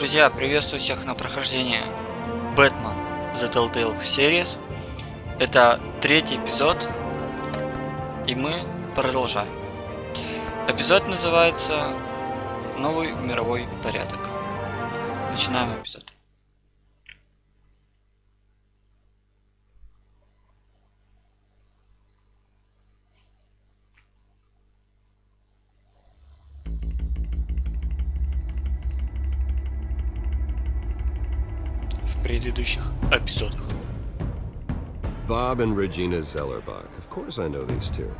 Друзья, приветствую всех на прохождении Batman A Telltale Series. Это третий эпизод, и мы продолжаем. Эпизод называется «Новый мировой порядок». Начинаем эпизод. В предыдущих эпизодах. Bob and Regina Zellerbach. Of course I know these two.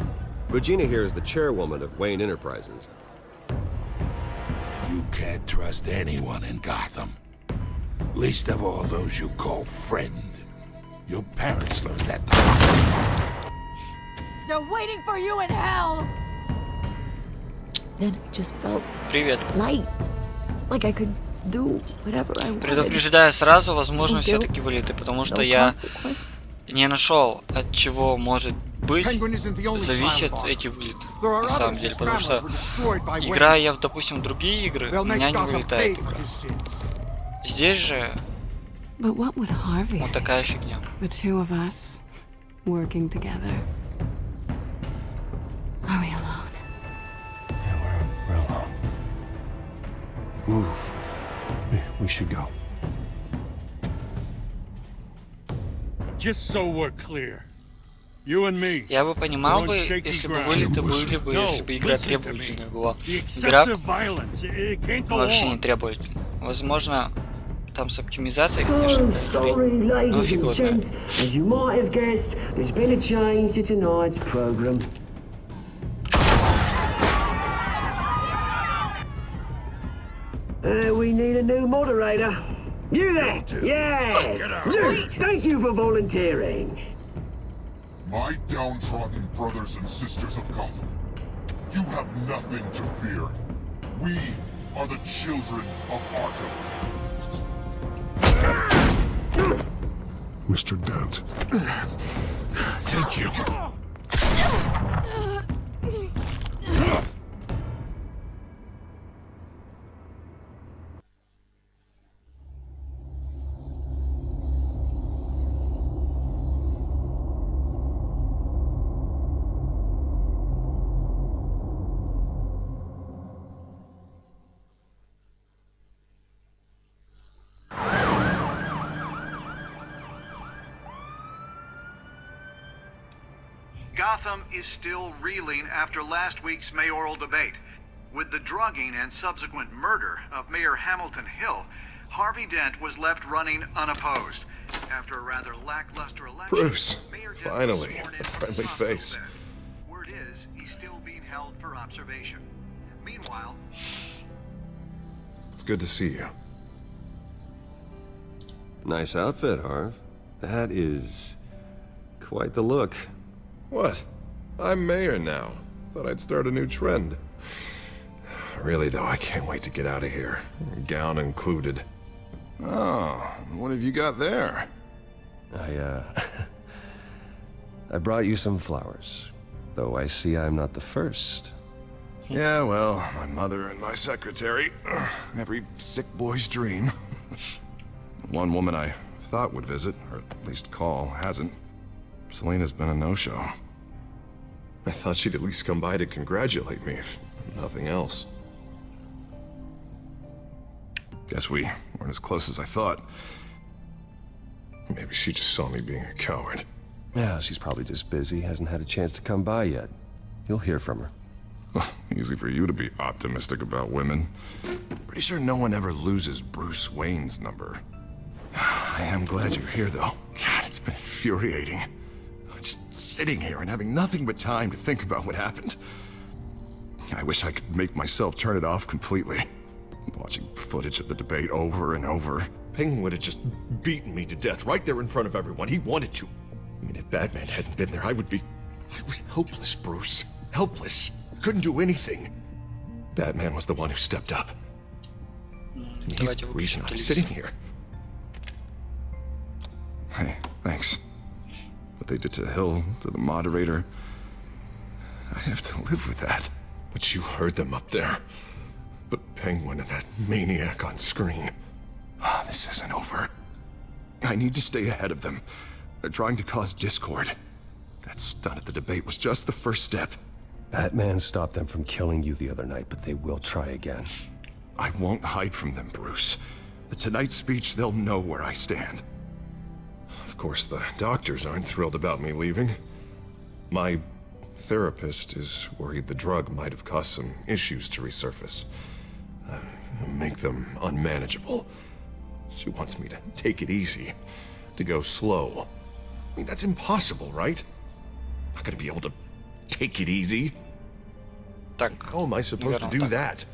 Regina here is the chairwoman of Wayne Enterprises. You can't trust anyone in Gotham. Least of all those you call friend. Your parents learned that. They're waiting for you in hell! Then it just felt Привет. light. Like I could do whatever I wanted. Предупреждаю сразу, возможно, все-таки вылеты, потому что No я consequence. не нашел, от чего может быть зависят эти вылеты. На самом деле, потому что играя я, допустим, в другие игры, у меня не вылетает игра. Здесь же But what would Harvey вот такая фигня. the two of us working together? Are we alone? Yeah, we're alone. Move. We should go. Just so we're clear, you and me. Я бы понимал бы, если бы вылеты были бы, если бы игра требовательная была. Игра вообще не требует. Возможно, там с оптимизацией, конечно, но фиг его знает. As you might have guessed, there's been a change to tonight's program. We need a new moderator. You there? Yes! You! Thank you for volunteering. My downtrodden brothers and sisters of Gotham, you have nothing to fear. We are the children of Arkham. Mr. Dent. Thank you. Gotham is still reeling after last week's mayoral debate. With the drugging and subsequent murder of Mayor Hamilton Hill, Harvey Dent was left running unopposed. After a rather lackluster election, Bruce, Mayor Dent finally, was sworn in a for friendly Sunday. face. Word is, he's still being held for observation. Meanwhile, It's good to see you. Nice outfit, Harv. That is quite the look. What? I'm mayor now. Thought I'd start a new trend. Really, though, I can't wait to get out of here. Gown included. Oh, what have you got there? I brought you some flowers. Though I see I'm not the first. Yeah, well, my mother and my secretary. Every sick boy's dream. One woman I thought would visit, or at least call, hasn't. Selena's been a no-show. I thought she'd at least come by to congratulate me, if nothing else. Guess we weren't as close as I thought. Maybe she just saw me being a coward. Yeah, she's probably just busy, hasn't had a chance to come by yet. You'll hear from her. Easy for you to be optimistic about women. Pretty sure no one ever loses Bruce Wayne's number. I am glad you're here, though. God, it's been infuriating. Just sitting here and having nothing but time to think about what happened. I wish I could make myself turn it off completely. Watching footage of the debate over and over. Penguin would have just beaten me to death right there in front of everyone. He wanted to. I mean, if Batman hadn't been there, I was helpless, Bruce. Helpless. Couldn't do anything. Batman was the one who stepped up. He's the reason I'm sitting here. Hey, thanks. What they did to Hill, to the moderator, I have to live with that. But you heard them up there. The Penguin and that maniac on screen. This isn't over. I need to stay ahead of them. They're trying to cause discord. That stunt at the debate was just the first step. Batman stopped them from killing you the other night, but they will try again. I won't hide from them, Bruce. The Tonight speech, they'll know where I stand. Of course, the doctors aren't thrilled about me leaving. My therapist is worried the drug might have caused some issues to resurface. Make them unmanageable. She wants me to take it easy, to go slow. I mean, that's impossible, right? I'm not gonna be able to take it easy. How am I supposed to do that?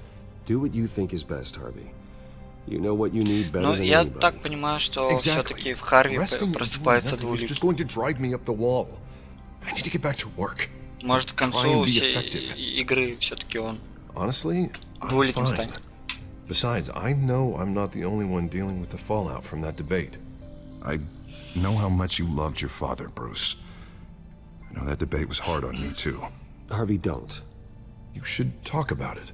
Do what you think is best, Harvey. You know what you need better Ну, than я anybody. так понимаю, что все-таки в Харви просыпается двулик. Может, к концу всей игры все-таки он двуликим станет. Besides, I know I'm not the only one dealing with the fallout from that debate. I know how much you loved your father, Bruce. I know that debate was hard on me, too. Harvey, don't. You should talk about it.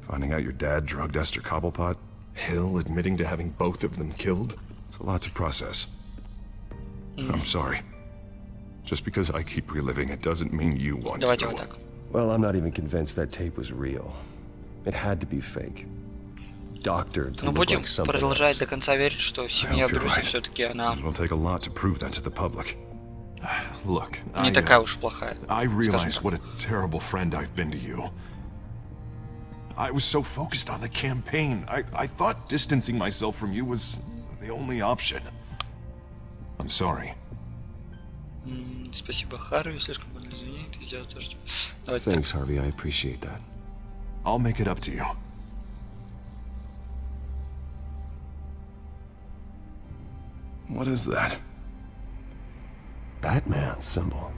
Finding out your dad drugged Esther Cobblepot, Hill admitting to having both of them killed. It's a lot to process. I'm sorry. Just because I keep reliving it doesn't mean you want to. Well, I'm not even convinced that tape was real. It had to be fake. Doctored to Но look будем like something продолжать else. до конца верить, что семья Брюса все-таки она It'll take a lot to prove that to the public. Look, не такая уж плохая. I realize what a terrible friend I've been to you. I was so focused on the campaign. I thought distancing myself from you was the only option. I'm sorry. Спасибо, Харви. Слишком много извинений. Ты сделал то, что... Thanks, Harvey. I appreciate that. I'll make it up to you. What is that? Batman's symbol.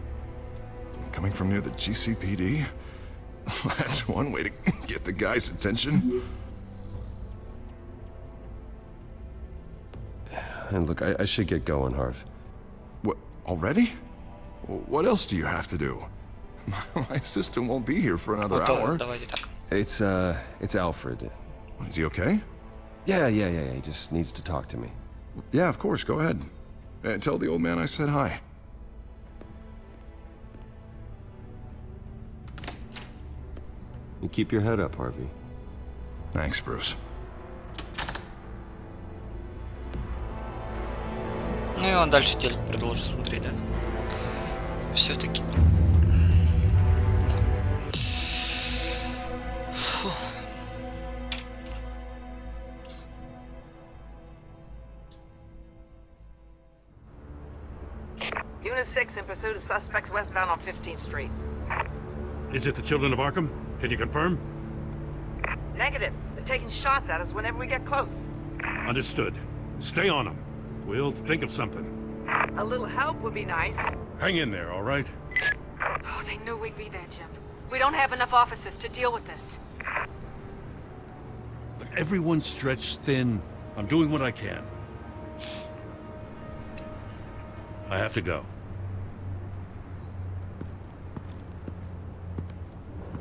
Coming from near the GCPD? That's one way to get the guy's attention. And look, I should get going, Harv. What, already? What else do you have to do? My assistant won't be here for another hour. It's Alfred. Is he okay? Yeah, he just needs to talk to me. Yeah, of course, go ahead. Tell the old man I said hi. You keep your head up, Harvey. Thanks, Bruce. Ну и он дальше телек продолжит смотреть, да? Все-таки. Unit 6 in pursuit of suspects westbound on 15th Street. Is it the Children of Arkham? Can you confirm? Negative. They're taking shots at us whenever we get close. Understood. Stay on them. We'll think of something. A little help would be nice. Hang in there, all right? Oh, they knew we'd be there, Jim. We don't have enough officers to deal with this. Look, everyone's stretched thin. I'm doing what I can. I have to go.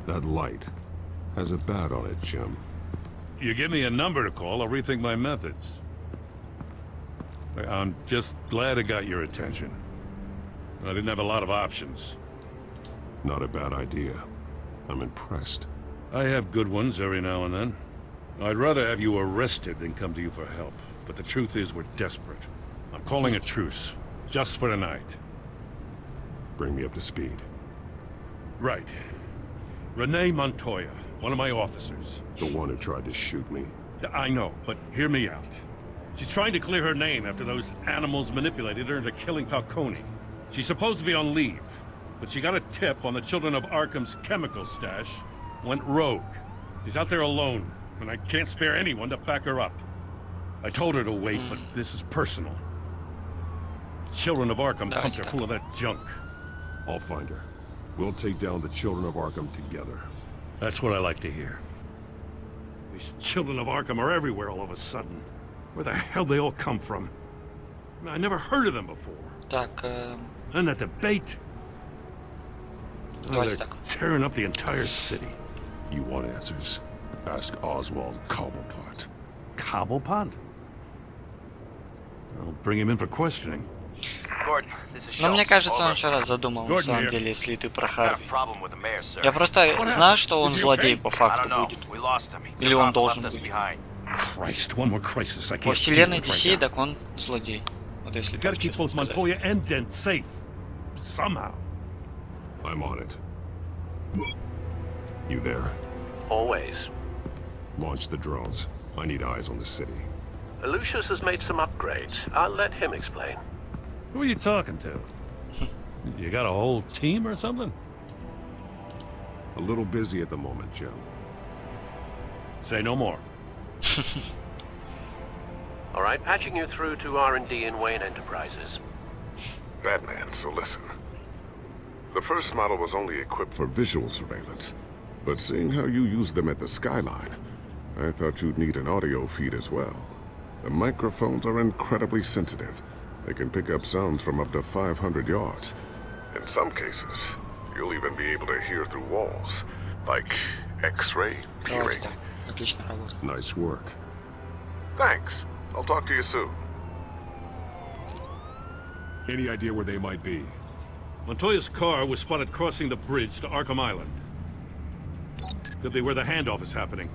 That light has a bat on it, Jim. You give me a number to call, I'll rethink my methods. I'm just glad it got your attention. I didn't have a lot of options. Not a bad idea. I'm impressed. I have good ones every now and then. I'd rather have you arrested than come to you for help. But the truth is we're desperate. I'm calling a truce. Just for tonight. Bring me up to speed. Right. Renee Montoya, one of my officers. The one who tried to shoot me. I know, but hear me out. She's trying to clear her name after those animals manipulated her into killing Falcone. She's supposed to be on leave, but she got a tip on the Children of Arkham's chemical stash, went rogue. She's out there alone, and I can't spare anyone to back her up. I told her to wait, but this is personal. Children of Arkham pumped her full of that junk. I'll find her. We'll take down the Children of Arkham together. That's what I like to hear. These Children of Arkham are everywhere all of a sudden. Where the hell they all come from? I never heard of them before. And that debate. Oh, they're tearing up the entire city. You want answers? Ask Oswald Cobblepot. Cobblepot? Но мне кажется, он еще раз задумал, на самом деле, если ты про Харви. Я просто знаю, что он злодей по факту будет. Или он должен быть. По вселенной DC, так он злодей. Вот если так честно сказать. I'm on it. You there? Always. Launch the drones. I need eyes on the city. Lucius has made some upgrades. I'll let him explain. Who are you talking to? You got a whole team or something? A little busy at the moment, Jim. Say no more. All right, patching you through to R&D in Wayne Enterprises. Batman, so listen. The first model was only equipped for visual surveillance, but seeing how you use them at the skyline, I thought you'd need an audio feed as well. The microphones are incredibly sensitive. They can pick up sounds from up to 500 yards. In some cases, you'll even be able to hear through walls, like X-ray peering. Nice work. Thanks. I'll talk to you soon. Any idea where they might be? Montoya's car was spotted crossing the bridge to Arkham Island. Could be where the handoff is happening.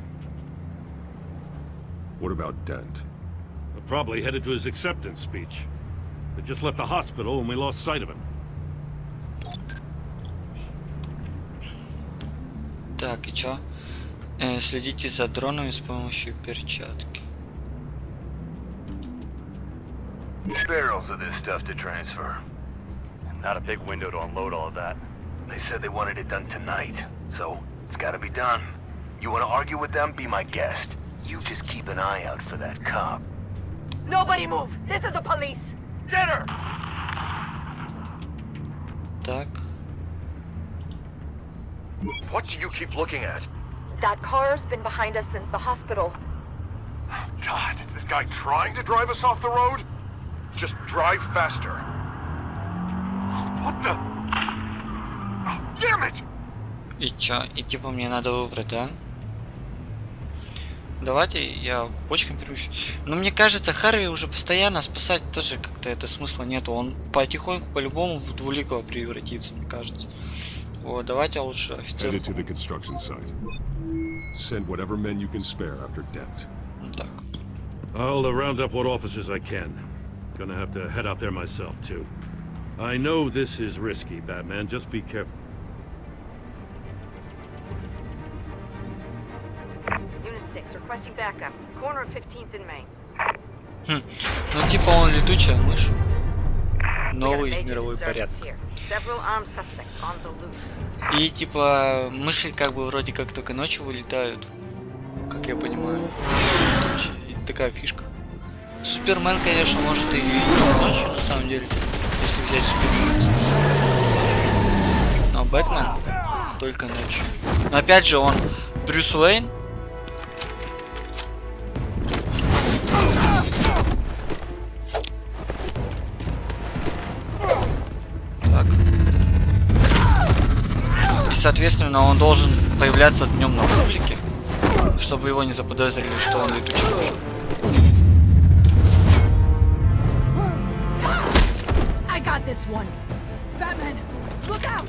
What about Dent? They're probably headed to his acceptance speech. They just left the hospital and we lost sight of him. Так, и чё? Следите за дронами с помощью перчатки. Barrels of this stuff to transfer. Not a big window to unload all of that. They said they wanted it done tonight, so it's gotta be done. You wanna argue with them? Be my guest. You just keep an eye out for that cop. Nobody move! This is the police! Get her! Так. What do you keep looking at? That car's been behind us since the hospital. God, is this guy trying to drive us off the road? Just drive faster. What the? Oh, damn it! И чё? И типа мне надо выбрать, да? Давайте я почкам перемещу. Но мне кажется, Харви уже постоянно спасать тоже как-то это смысла нету. Он потихоньку по-любому в двуликого превратится, мне кажется. Вот, давайте лучше офицер. Так. I'll round up what officers I can. Gonna have to head out there myself too. I know this is risky, Batman. Just be careful. Unit 6, requesting backup. Corner of 15th and Main. Ну типа он летучая мышь. Новый мировой порядок. И типа мыши как бы вроде как только ночью вылетают, как я понимаю. И такая фишка. Супермен, конечно, может и ночью на самом деле, если взять Супермена спасать. Но Бэтмен только ночью. Но опять же он Брюс Уэйн. Соответственно, он должен появляться днем на публике, чтобы его не заподозрили, что он летучий мышь. I got this one. Batman, look out!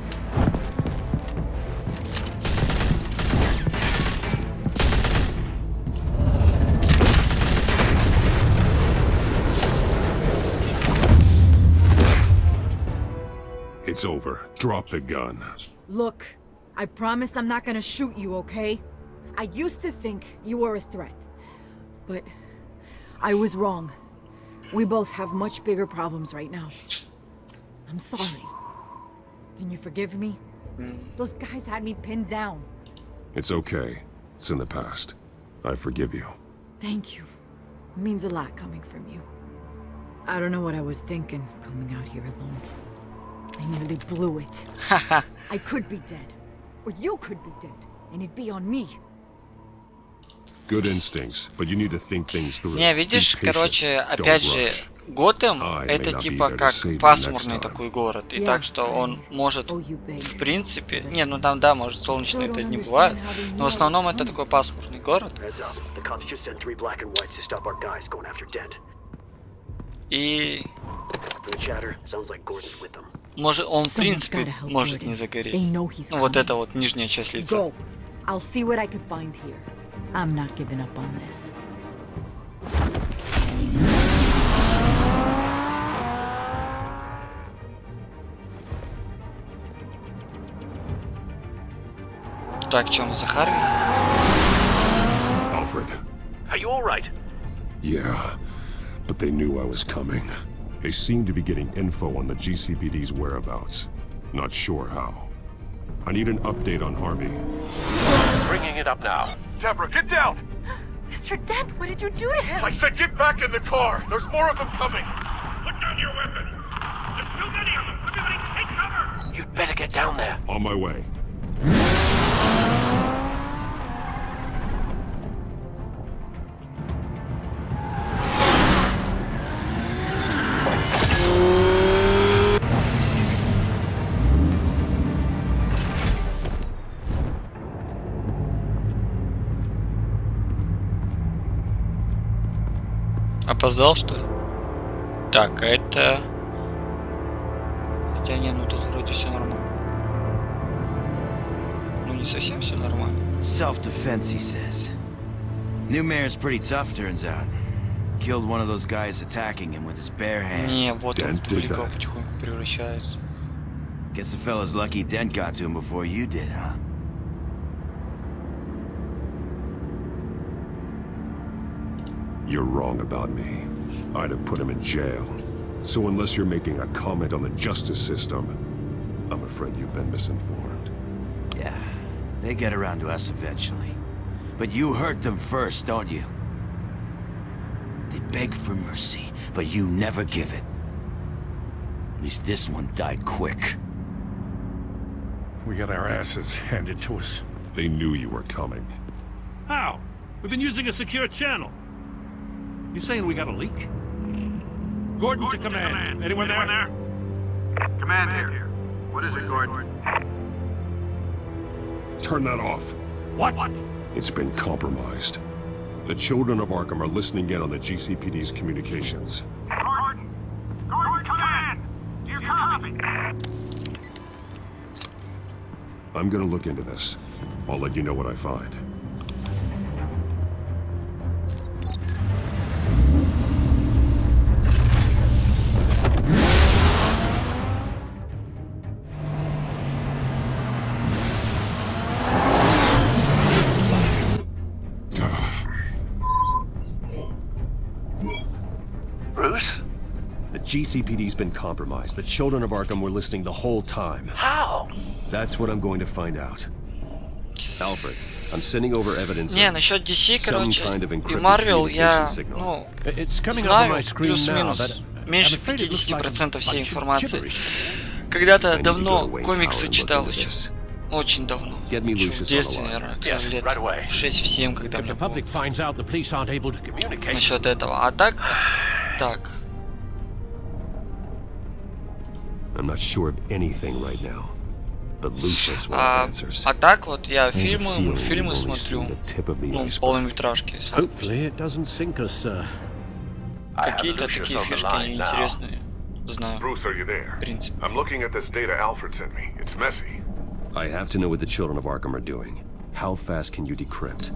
It's over. Drop the gun. Look, I promise I'm not gonna shoot you, okay? I used to think you were a threat, but I was wrong. We both have much bigger problems right now. I'm sorry. Can you forgive me? Those guys had me pinned down. It's okay. It's in the past. I forgive you. Thank you. It means a lot coming from you. I don't know what I was thinking, coming out here alone. I nearly blew it. I could be dead. Or you could be dead. And it'd be on me. Good instincts, but you need to think things through. Не, видишь, короче, опять же, Готэм это типа как пасмурный такой город. И так что он может, в принципе... Не, ну там, да, может, солнечный это не бывает. Но в основном это такой пасмурный город. И... Может, он в принципе может не загореть. Ну, вот это вот нижняя часть лица. Так, что мы за Харви? Alfred. Are you all right? Yeah, but they knew I was coming. They seem to be getting info on the GCPD's whereabouts. Not sure how. I need an update on Harvey. Bringing it up now. Deborah, get down! Mr. Dent, what did you do to him? I said get back in the car! There's more of them coming! Put down your weapon! There's too many of them! Everybody take cover! You'd better get down there. On my way. Опоздал, что ли? Так, это... Хотя не, ну тут вроде все нормально. Ну не совсем все нормально. Self-defense, he says. New mayor's pretty tough, turns out. Killed one of those guys attacking him with his bare hands. Не, вот он далеко потихоньку превращается. Guess the fella's lucky Dent got to him before you did, huh? You're wrong about me. I'd have put him in jail. So unless you're making a comment on the justice system, I'm afraid you've been misinformed. Yeah, they get around to us eventually. But you hurt them first, don't you? They beg for mercy, but you never give it. At least this one died quick. We got our asses handed to us. They knew you were coming. How? We've been using a secure channel. You saying we got a leak? Gordon to command. Anyone there? Command here. What is it, Gordon? Turn that off. What? It's been compromised. The children of Arkham are listening in on the GCPD's communications. Gordon! Gordon, command! Do you copy? I'm gonna look into this. I'll let you know what I find. Bruce? The GCPD's been compromised. The children of Arkham were listening the whole time. How? That's what I'm going to find out. Alfred, I'm sending over evidence. Не, насчет DC, короче, и Marvel я, ну, знаю плюс-минус меньше 50% всей информации. Когда-то давно комиксы читал еще. Очень давно. Еще в детстве, наверное, лет в 6-7, когда мне было. Насчет этого. А так... Так. I'm not sure of anything right now, but Lucius will have answers. А так вот я фильмы, мультфильмы смотрю, ну, полнометражки. Какие-то такие фишки интересные. Знаю. Bruce, are you there? Принцип. I'm looking at this data Alfred sent me. It's messy. I have to know what the children of Arkham are doing. How fast can you decrypt?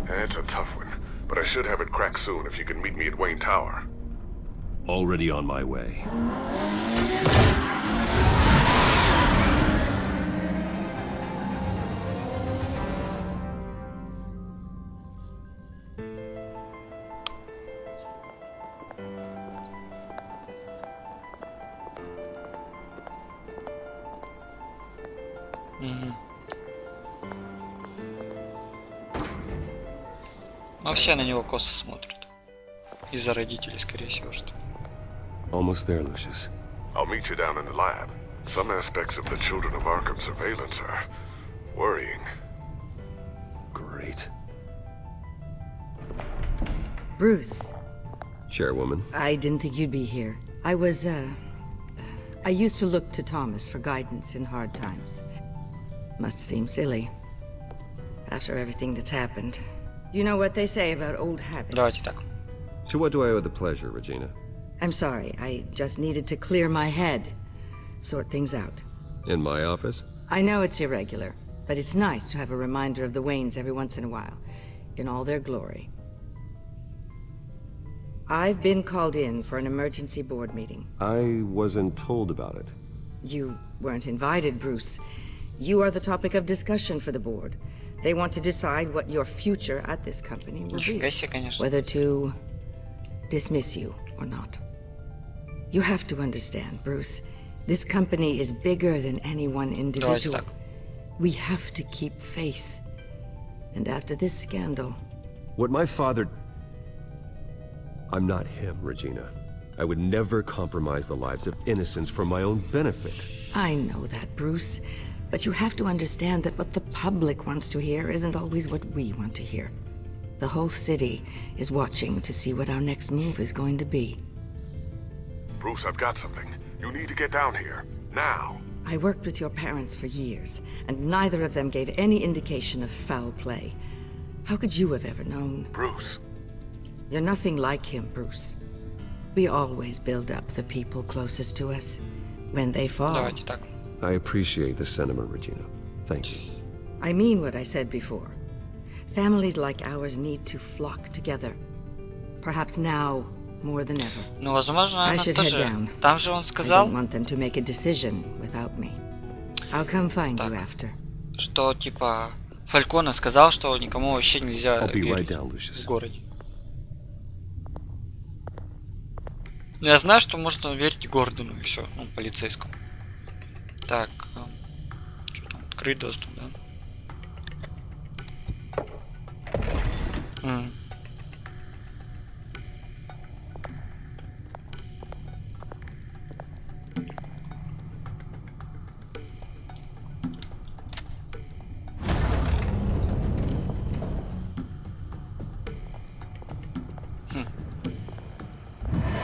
It's a tough one, but I should have it cracked soon if you can meet me at Wayne Tower. Already on my way. Но все на него косо смотрят. Из-за родителей, скорее всего, что. Almost there, Lucius. I'll meet you down in the lab. Some aspects of the Children of Arkham surveillance are worrying. Great. Bruce. Chairwoman. I didn't think you'd be here. I used to look to Thomas for guidance in hard times. Must seem silly. After everything that's happened. You know what they say about old habits. Давайте так. To what do I owe the pleasure, Regina? I'm sorry, I just needed to clear my head. Sort things out. In my office? I know it's irregular, but it's nice to have a reminder of the Waynes every once in a while, in all their glory. I've been called in for an emergency board meeting. I wasn't told about it. You weren't invited, Bruce. You are the topic of discussion for the board. They want to decide what your future at this company will be. Whether to dismiss you or not. You have to understand, Bruce. This company is bigger than any one individual. We have to keep face. And after this scandal... What my father... I'm not him, Regina. I would never compromise the lives of innocents for my own benefit. I know that, Bruce. But you have to understand that what the public wants to hear isn't always what we want to hear. The whole city is watching to see what our next move is going to be. Bruce, I've got something. You need to get down here. Now. I worked with your parents for years, and neither of them gave any indication of foul play. How could you have ever known? Bruce. You're nothing like him, Bruce. We always build up the people closest to us. When they fall... I appreciate the sentiment, Regina. Thank you. I mean what I said before. Families like ours need to flock together. Perhaps now more than ever. Ну, возможно, I она should тоже. head down. Там же он I сказал, don't want them to make a decision without me. I'll come find you after. что типа Фалькона сказал, что никому вообще нельзя верить в городе. Ну, я знаю, что можно верить Гордону и все, ну, полицейскому. Так, что там, открыть доступ, да?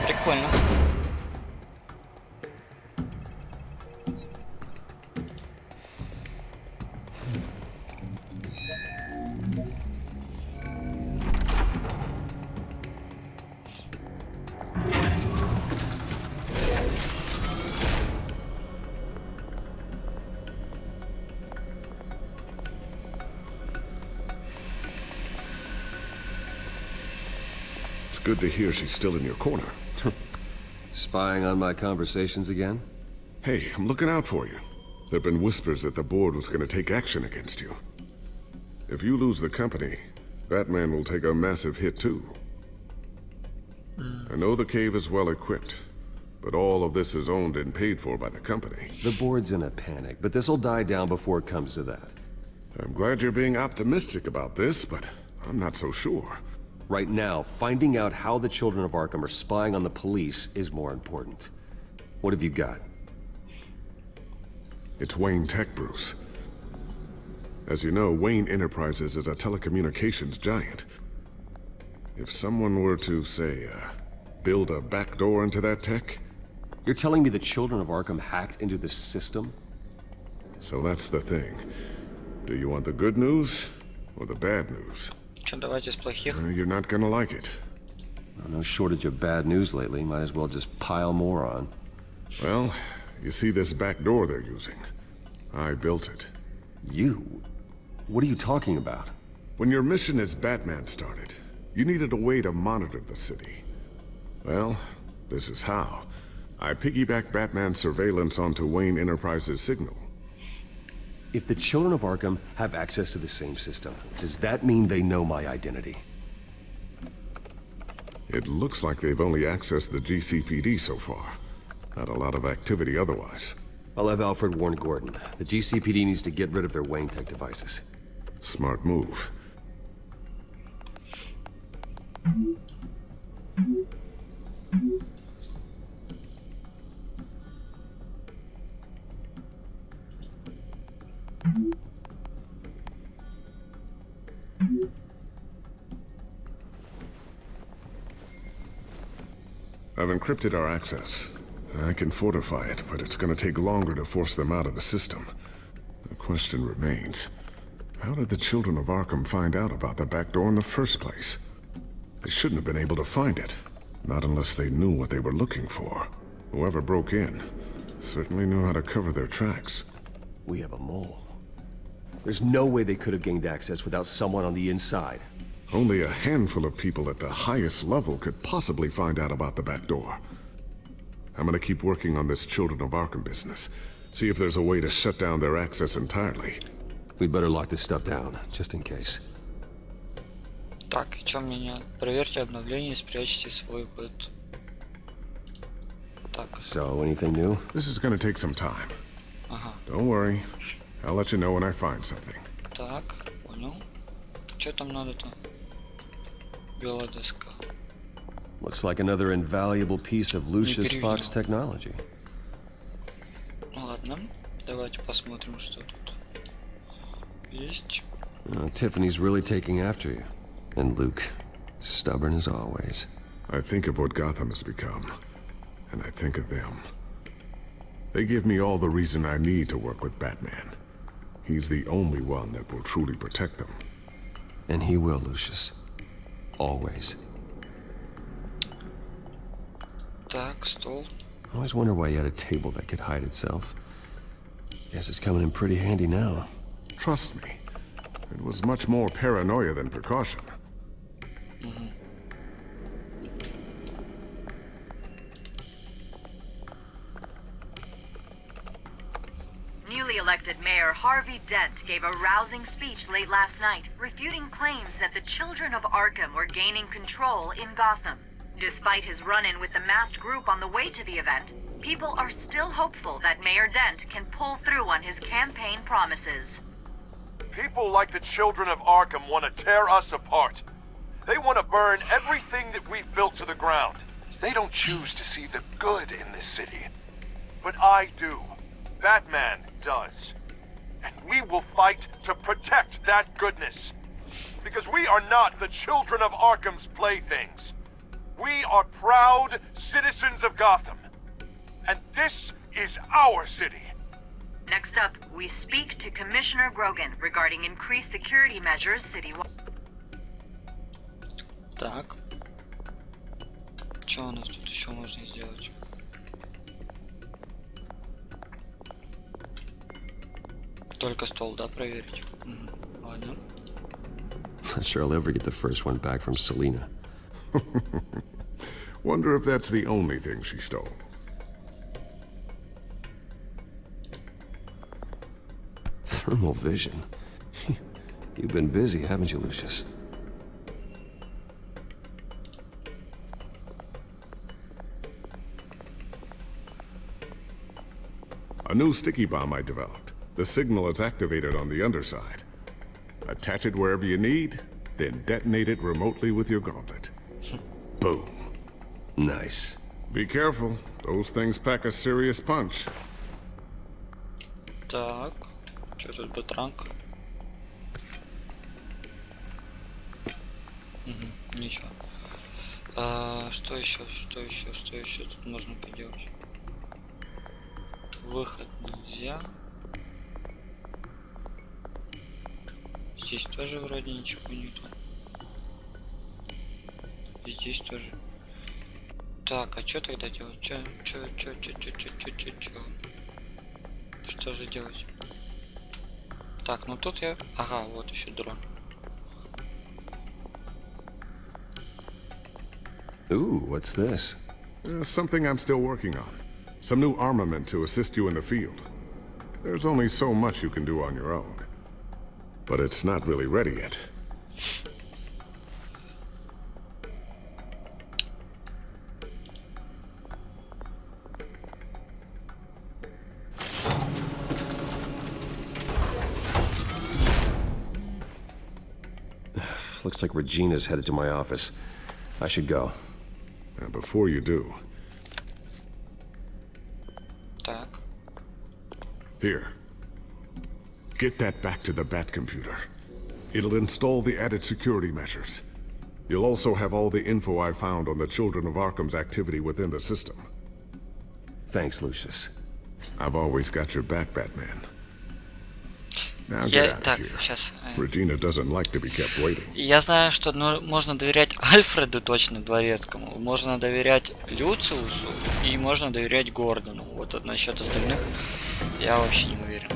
Прикольно. It's good to hear she's still in your corner. Spying on my conversations again? Hey, I'm looking out for you. There have been whispers that the board was going to take action against you. If you lose the company, Batman will take a massive hit too. I know the cave is well equipped, but all of this is owned and paid for by the company. The board's in a panic, but this'll die down before it comes to that. I'm glad you're being optimistic about this, but I'm not so sure. Right now, finding out how the children of Arkham are spying on the police is more important. What have you got? It's Wayne Tech, Bruce. As you know, Wayne Enterprises is a telecommunications giant. If someone were to, say, build a backdoor into that tech... You're telling me the children of Arkham hacked into the system? So that's the thing. Do you want the good news or the bad news? You're not gonna like it. Well, no shortage of bad news lately. Might as well just pile more on. Well, you see this back door they're using? I built it. You? What are you talking about? When your mission as Batman started, you needed a way to monitor the city. Well, this is how. I piggybacked Batman's surveillance onto Wayne Enterprises' signal. If the children of Arkham have access to the same system, does that mean they know my identity? It looks like they've only accessed the GCPD so far. Not a lot of activity otherwise. I'll have Alfred warn Gordon. The GCPD needs to get rid of their Wayne Tech devices. Smart move. I've encrypted our access. I can fortify it, but it's gonna take longer to force them out of the system. The question remains, how did the children of Arkham find out about the back door in the first place? They shouldn't have been able to find it. Not unless they knew what they were looking for. Whoever broke in certainly knew how to cover their tracks. We have a mole. There's no way they could have gained access without someone on the inside. Only a handful of people at the highest level could possibly find out about the back door. I'm gonna keep working on this Children of Arkham business. See if there's a way to shut down their access entirely. We'd better lock this stuff down, just in case. Так, и чё мне не... Проверьте обновление и спрячьте свой быт. Так. So, anything new? This is gonna take some time. Ага. Don't worry. I'll let you know when I find something. Так, понял. Чё там надо-то? Белая доска. Looks like another invaluable piece of Lucius Fox technology. Ладно, давайте посмотрим, что тут есть. Tiffany's really taking after you. And Luke, stubborn as always. I think of what Gotham has become, and I think of them. They give me all the reason I need to work with Batman. He's the only one that will truly protect them. And he will, Lucius. Always. Так, стол. I always wonder why you had a table that could hide itself. Guess it's coming in pretty handy now. Trust me, it was much more paranoia than precaution. Newly elected Mayor Harvey Dent gave a rousing speech late last night, refuting claims that the children of Arkham were gaining control in Gotham. Despite his run-in with the masked group on the way to the event, people are still hopeful that Mayor Dent can pull through on his campaign promises. People like the children of Arkham want to tear us apart. They want to burn everything that we've built to the ground. They don't choose to see the good in this city. But I do. Batman does. And we will fight to protect that goodness. Because we are not the children of Arkham's playthings. We are proud citizens of Gotham. And this is our city. Next up, we speak to Commissioner Grogan regarding increased security measures citywide. Так. Что у нас тут еще можно сделать? Только стол, да, проверить? Ладно. Not sure I'll ever get the first one back from Selina. Wonder if that's the only thing she stole. Thermal vision. You've been busy, haven't you, Lucius? A new sticky bomb I developed. The signal is activated on the underside. Attach it wherever you need, then detonate it remotely with your gauntlet. Boom. Nice. Be careful. Those things pack a serious punch. Так. Что тут бутранка? Ничего. Что еще тут можно поделать? Выход нельзя. Здесь тоже вроде ничего нету. И здесь тоже. Так, а что тогда делать? Чё? Что же делать? Так, ну тут я... Ага, вот еще дрон. Ooh, what's this? Something I'm still working on. Some new armament to assist you in the field. There's only so much you can do on your own. But it's not really ready yet. Looks like Regina's headed to my office. I should go. And before you do... Так. Here. Get that back to the Bat computer. It'll install the added security measures. You'll also have all the info I found on the Children of Arkham's activity within the system. Thanks, Lucius. I've always got your back, Batman. Так, сейчас. Regina doesn't like to be kept waiting. Я знаю, что можно доверять Альфреду точно дворецкому, можно доверять Люциусу и можно доверять Гордону. Вот насчет остальных я вообще не уверен.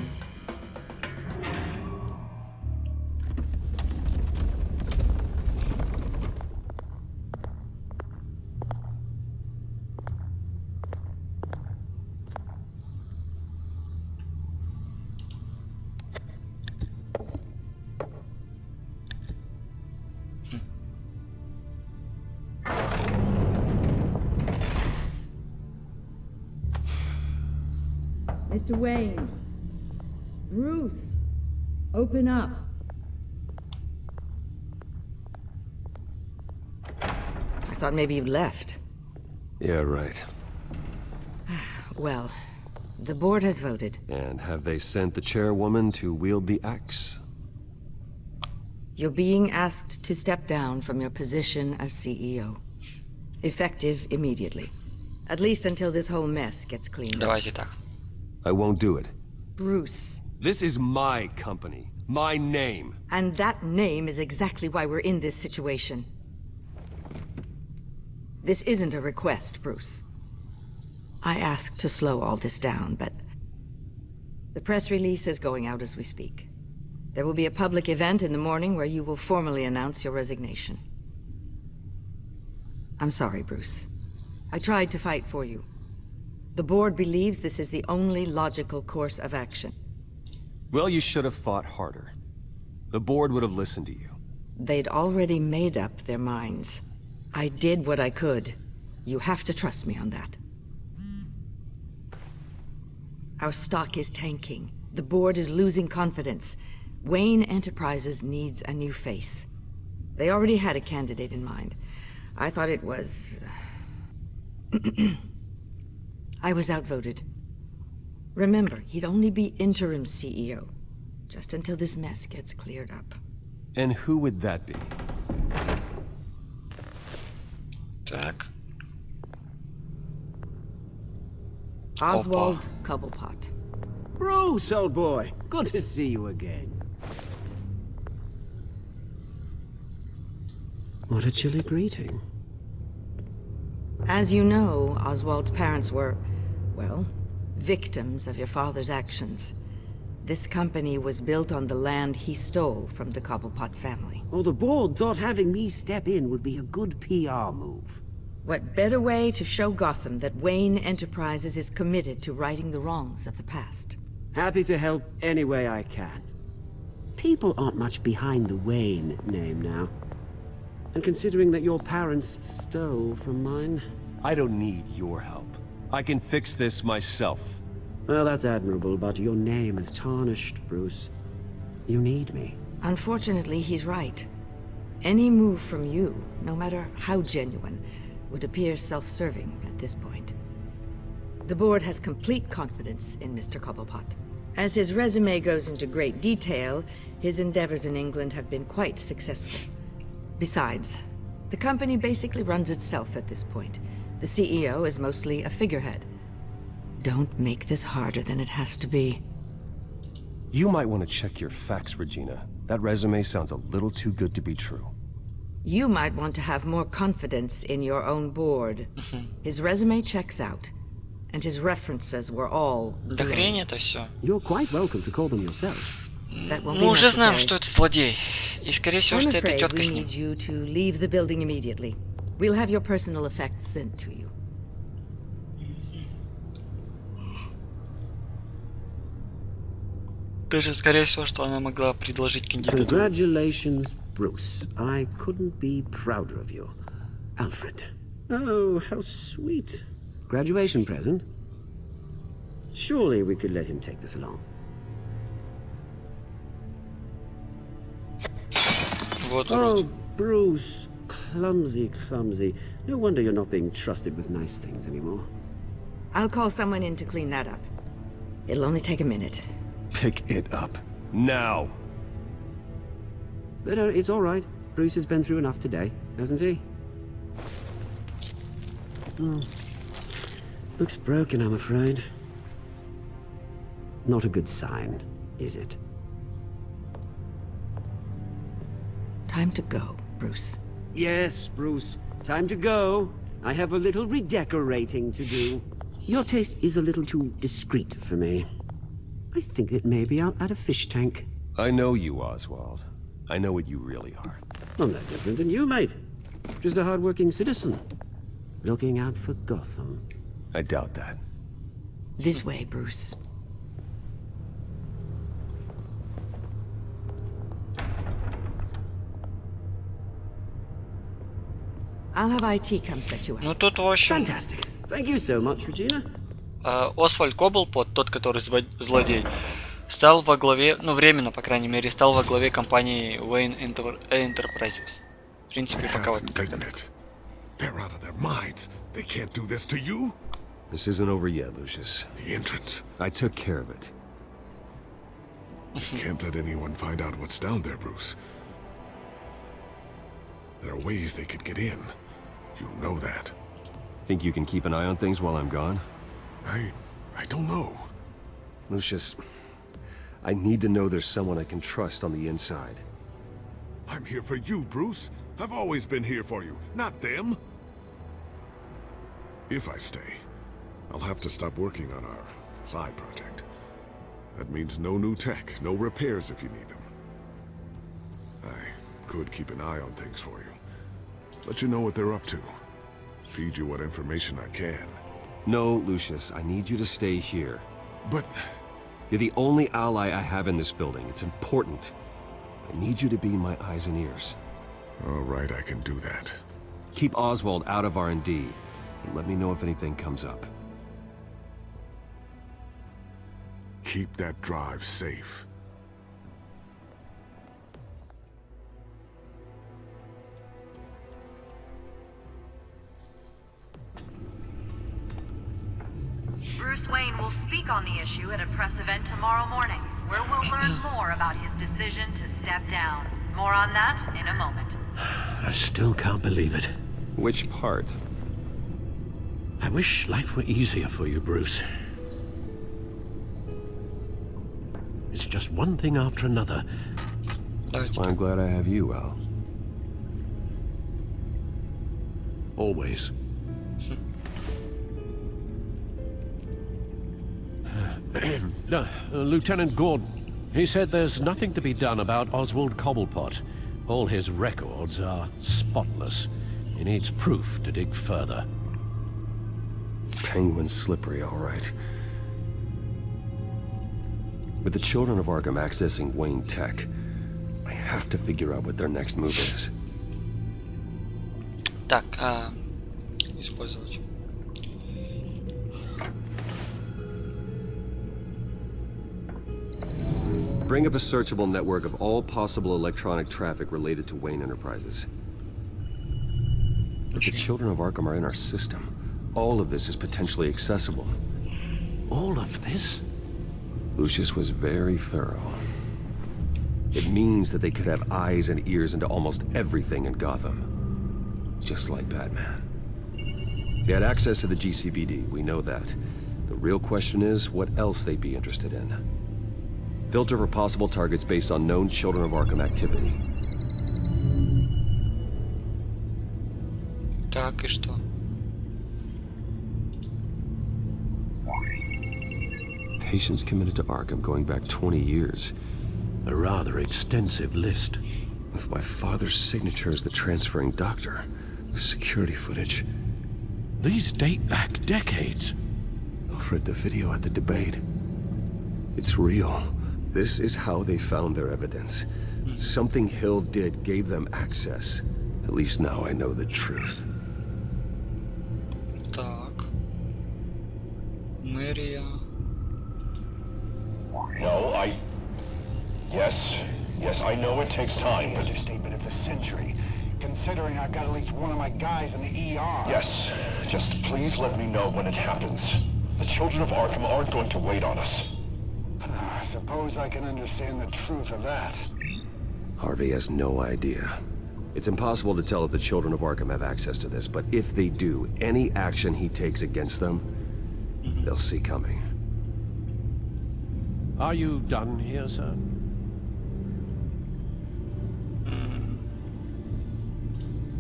Mr. Wayne. Bruce. Open up. I thought maybe you'd left. Yeah, right. Well, the board has voted. And have they sent the chairwoman to wield the axe? You're being asked to step down from your position as CEO. Effective immediately. At least until this whole mess gets cleaned up. Давайте так. I won't do it. Bruce. This is my company. My name. And that name is exactly why we're in this situation. This isn't a request, Bruce. I asked to slow all this down, but the press release is going out as we speak. There will be a public event in the morning where you will formally announce your resignation. I'm sorry, Bruce. I tried to fight for you. The board believes this is the only logical course of action. Well, you should have fought harder. The board would have listened to you. They'd already made up their minds. I did what I could. You have to trust me on that. Our stock is tanking. The board is losing confidence. Wayne Enterprises needs a new face. They already had a candidate in mind. I thought it was... I was outvoted. Remember, he'd only be interim CEO, just until this mess gets cleared up. And who would that be? Так. Oswald Cobblepot. Bruce, old boy. Good to see you again. What a chilly greeting. As you know, Oswald's parents were, well, victims of your father's actions. This company was built on the land he stole from the Cobblepot family. Oh, the board thought having me step in would be a good PR move. What better way to show Gotham that Wayne Enterprises is committed to righting the wrongs of the past? Happy to help any way I can. People aren't much behind the Wayne name now. And considering that your parents stole from mine... I don't need your help. I can fix this myself. Well, that's admirable, but your name is tarnished, Bruce. You need me. Unfortunately, he's right. Any move from you, no matter how genuine, would appear self-serving at this point. The board has complete confidence in Mr. Cobblepot. As his resume goes into great detail, his endeavors in England have been quite successful. Besides, the company basically runs itself at this point. The CEO is mostly a figurehead. Don't make this harder than it has to be. You might want to check your facts, Regina. That resume sounds a little too good to be true. You might want to have more confidence in your own board. His resume checks out, and his references were all... Да хрень это все. You're quite welcome to call them yourself. Мы уже знаем, что это злодей. И скорее всего, что это тетка с ним. I'm afraid we need you to leave the building immediately. We'll have your personal effects sent to you. Даже скорее всего, что она могла предложить кандидатуру. Congratulations, Bruce. I couldn't be prouder of you. Alfred. Oh, how sweet. Graduation present? Surely we could let him take this along. Вот урод. Oh, Bruce. Clumsy, clumsy. No wonder you're not being trusted with nice things anymore. I'll call someone in to clean that up. It'll only take a minute. Pick it up. Now! But it's all right. Bruce has been through enough today, hasn't he? Oh. Looks broken, I'm afraid. Not a good sign, is it? time to go, Bruce. Yes, Bruce. Time to go. I have a little redecorating to do. Your taste is a little too discreet for me. I think that maybe I'll add a fish tank. I know you, Oswald. I know what you really are. I'm no different than you, mate. Just a hard-working citizen. Looking out for Gotham. I doubt that. This way, Bruce. I'll have IT come set you up. Ну тут, в общем... Fantastic. Thank you so much, Regina. Освальд Коблпот, тот, который злодей, стал во главе, ну временно, по крайней мере, стал во главе компании Wayne Enterprises. В принципе, пока вот так. They're out of their minds. They can't do this to you. This isn't over yet, Lucius. The entrance. I took care of it. Can't let anyone find out what's down there, Bruce. There are ways they could get in. You know that. Think you can keep an eye on things while I'm gone? I don't know. Lucius, I need to know there's someone I can trust on the inside. I'm here for you, Bruce. I've always been here for you, not them. If I stay, I'll have to stop working on our side project. That means no new tech, no repairs if you need them. I could keep an eye on things for you. Let you know what they're up to. Feed you what information I can. No, Lucius, I need you to stay here. But... You're the only ally I have in this building. It's important. I need you to be my eyes and ears. All right, I can do that. Keep Oswald out of R&D, and let me know if anything comes up. Keep that drive safe. Bruce Wayne will speak on the issue at a press event tomorrow morning, where we'll learn more about his decision to step down. More on that in a moment. I still can't believe it. Which part? I wish life were easier for you, Bruce. It's just one thing after another. That's why I'm glad I have you, Al. Always. Lieutenant Gordon. He said there's nothing to be done about Oswald Cobblepot. All his records are spotless. He needs proof to dig further. Penguin's slippery, all right. With the children of Arkham accessing Wayne Tech, I have to figure out what their next move is. Так, использовать. Bring up a searchable network of all possible electronic traffic related to Wayne Enterprises. If the children of Arkham are in our system, all of this is potentially accessible. All of this? Lucius was very thorough. It means that they could have eyes and ears into almost everything in Gotham. Just like Batman. They had access to the GCPD, we know that. The real question is, what else they'd be interested in. Filter for possible targets based on known Children of Arkham activity. Так, и что? Patients committed to Arkham going back 20 years. A rather extensive list. With my father's signature as the transferring doctor. The security footage. These date back decades. Alfred, the video at the debate. It's real. This is how they found their evidence. Something Hill did gave them access. At least now I know the truth. Так. Мэрия. No, Yes, I know it takes time, but... Understatement of the century, considering I've got at least one of my guys in the ER. Yes, just please let me know when it happens. The children of Arkham aren't going to wait on us. I suppose I can understand the truth of that. Harvey has no idea. It's impossible to tell if the children of Arkham have access to this, but if they do, any action he takes against them, they'll see coming. Are you done here, sir?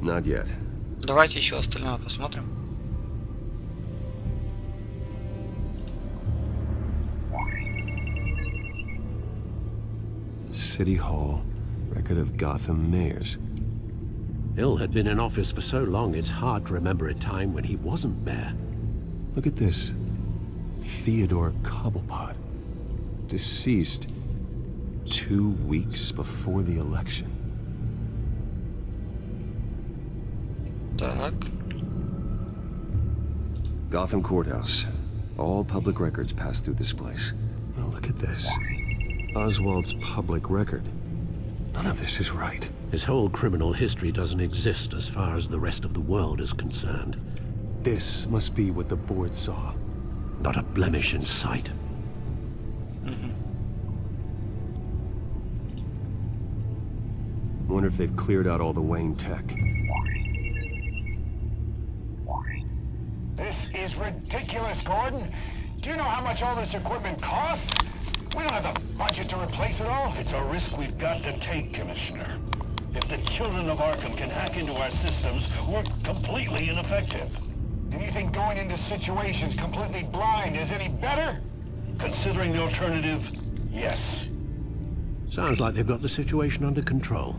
Not yet. Давайте еще остальное посмотрим. City Hall, record of Gotham mayors. Hill had been in office for so long, it's hard to remember a time when he wasn't mayor. Look at this. Theodore Cobblepot. Deceased 2 weeks before the election. Так. Gotham Courthouse. All public records pass through this place. Oh, look at this. Oswald's public record. None of this is right. His whole criminal history doesn't exist as far as the rest of the world is concerned. This must be what the board saw. Not a blemish in sight. Wonder if they've cleared out all the Wayne tech. This is ridiculous, Gordon. Do you know how much all this equipment costs? We don't have the budget to replace it all. It's a risk we've got to take, Commissioner. If the children of Arkham can hack into our systems, we're completely ineffective. And you think going into situations completely blind is any better? Considering the alternative, yes. Sounds like they've got the situation under control.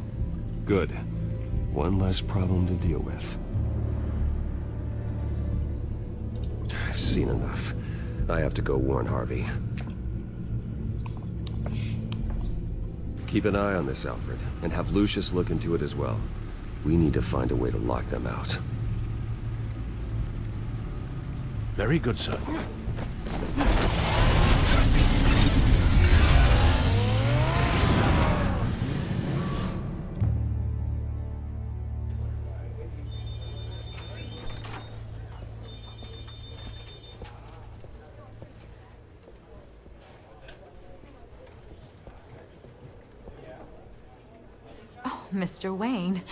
Good. One less problem to deal with. I've seen enough. I have to go warn Harvey. Keep an eye on this, Alfred, and have Lucius look into it as well. We need to find a way to lock them out. Very good, sir. Mr. Wayne,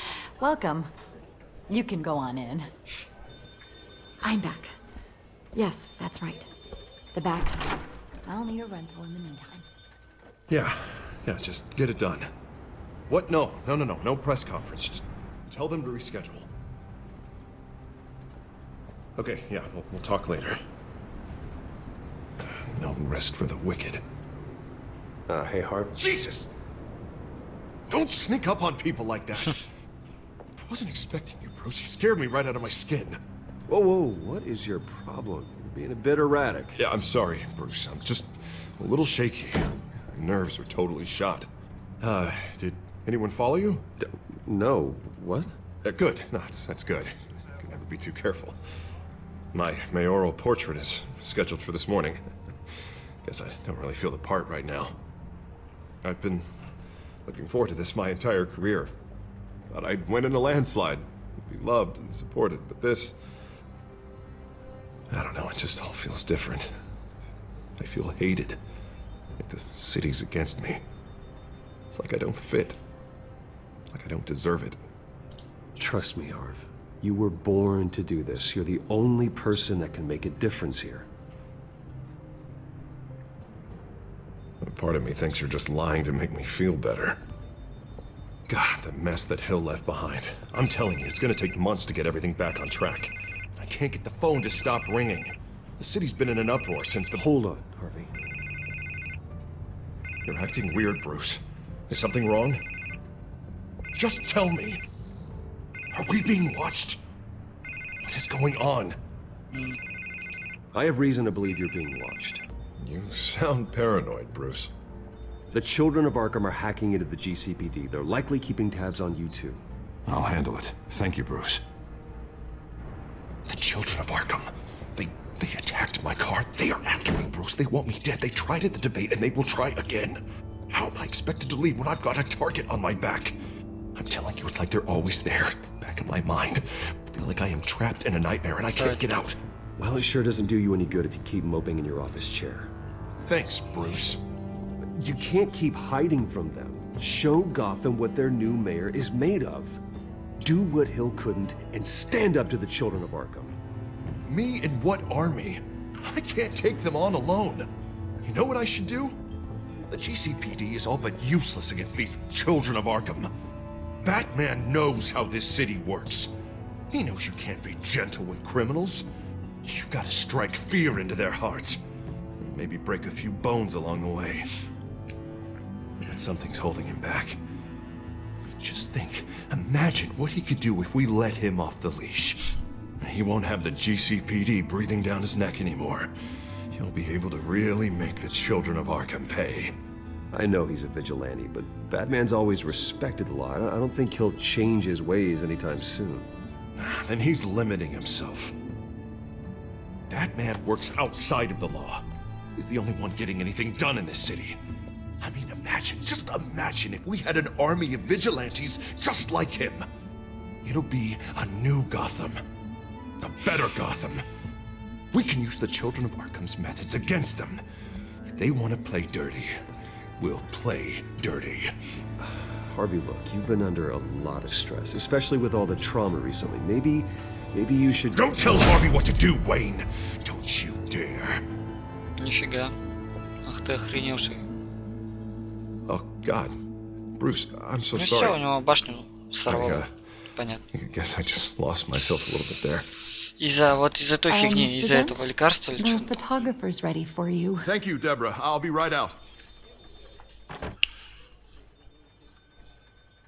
welcome. You can go on in. I'm back. Yes, that's right. The back. I'll need a rental in the meantime. Yeah, just get it done. What? No press conference. Just tell them to reschedule. Okay, yeah, we'll talk later. No rest for the wicked. Hey, Harv. Jesus! Don't sneak up on people like that. I wasn't expecting you, Bruce. You scared me right out of my skin. Whoa, what is your problem? You're being a bit erratic. Yeah, I'm sorry, Bruce. I'm just a little shaky. My nerves are totally shot. Did anyone follow you? No. What? Good. No, that's good. Can never be too careful. My mayoral portrait is scheduled for this morning. Guess I don't really feel the part right now. I've been looking forward to this my entire career. Thought I'd win in a landslide, be loved and supported, but this... I don't know, it just all feels different. I feel hated. Like the city's against me. It's like I don't fit. Like I don't deserve it. Trust me, Harv. You were born to do this. You're the only person that can make a difference here. Part of me thinks you're just lying to make me feel better. God, the mess that Hill left behind. I'm telling you, it's gonna take months to get everything back on track. I can't get the phone to stop ringing. The city's been in an uproar since the... Hold on, Harvey. You're acting weird, Bruce. Is something wrong? Just tell me. Are we being watched? What is going on? I have reason to believe you're being watched. You sound paranoid, Bruce. The children of Arkham are hacking into the GCPD. They're likely keeping tabs on you too. I'll handle it. Thank you, Bruce. The children of Arkham. They attacked my car. They are after me, Bruce. They want me dead. They tried at the debate, and they will try again. How am I expected to leave when I've got a target on my back? I'm telling you, it's like they're always there, back in my mind. I feel like I am trapped in a nightmare, and I can't get out. Well, it sure doesn't do you any good if you keep moping in your office chair. Thanks, Bruce. You can't keep hiding from them. Show Gotham what their new mayor is made of. Do what Hill couldn't, and stand up to the children of Arkham. Me and what army? I can't take them on alone. You know what I should do? The GCPD is all but useless against these children of Arkham. Batman knows how this city works. He knows you can't be gentle with criminals. You gotta strike fear into their hearts. Maybe break a few bones along the way. But something's holding him back. Just think, imagine what he could do if we let him off the leash. He won't have the GCPD breathing down his neck anymore. He'll be able to really make the children of Arkham pay. I know he's a vigilante, but Batman's always respected the law. I don't think he'll change his ways anytime soon. Then he's limiting himself. Batman works outside of the law. He's the only one getting anything done in this city. I mean, just imagine if we had an army of vigilantes just like him. It'll be a new Gotham. A better Gotham. We can use the children of Arkham's methods against them. If they want to play dirty, we'll play dirty. Harvey, look, you've been under a lot of stress, especially with all the trauma recently. Maybe you should... Don't tell Harvey what to do, Wayne! Don't you dare! Нифига. Ах ты охреневший. Oh, God. Bruce, I'm so sorry. Ну все, у него башню сорвало. Понятно. I guess I just lost myself a little bit there. Из-за той фигни, из-за этого лекарства или что? The photographer's ready for you. Thank you, Deborah. I'll be right out.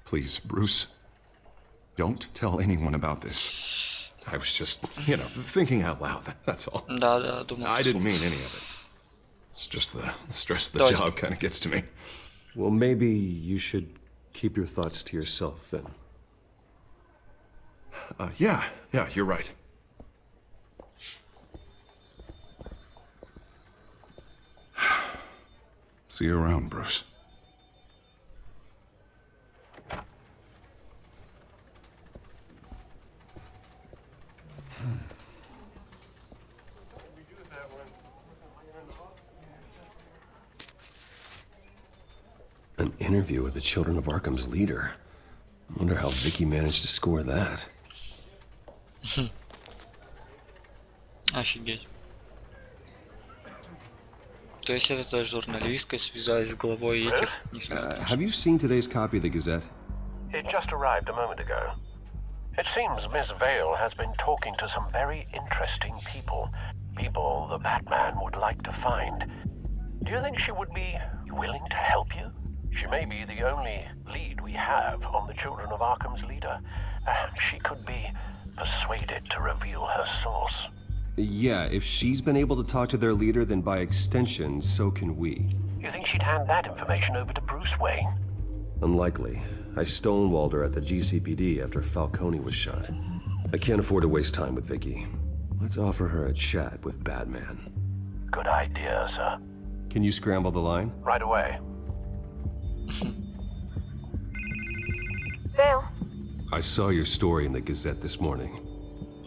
Please, Bruce, don't tell anyone about this. I was just, thinking out loud, that's all. Да, думаю. I didn't mean any of it. It's just the stress of the job kind of gets to me. Well, maybe you should keep your thoughts to yourself, then. Yeah, you're right. See you around, Bruce. An interview with the Children of Arkham's leader. I wonder how Vicky managed to score that. Офигеть. То есть эта журналистка связалась с главой этих... Have you seen today's copy of the Gazette? It just arrived a moment ago. It seems Miss Vale has been talking to some very interesting people. People the Batman would like to find. Do you think she would be willing to help you? She may be the only lead we have on the Children of Arkham's leader, and she could be persuaded to reveal her source. Yeah, if she's been able to talk to their leader, then by extension, so can we. You think she'd hand that information over to Bruce Wayne? Unlikely. I stonewalled her at the GCPD after Falcone was shot. I can't afford to waste time with Vicky. Let's offer her a chat with Batman. Good idea, sir. Can you scramble the line? Right away. Vale. I saw your story in the Gazette this morning.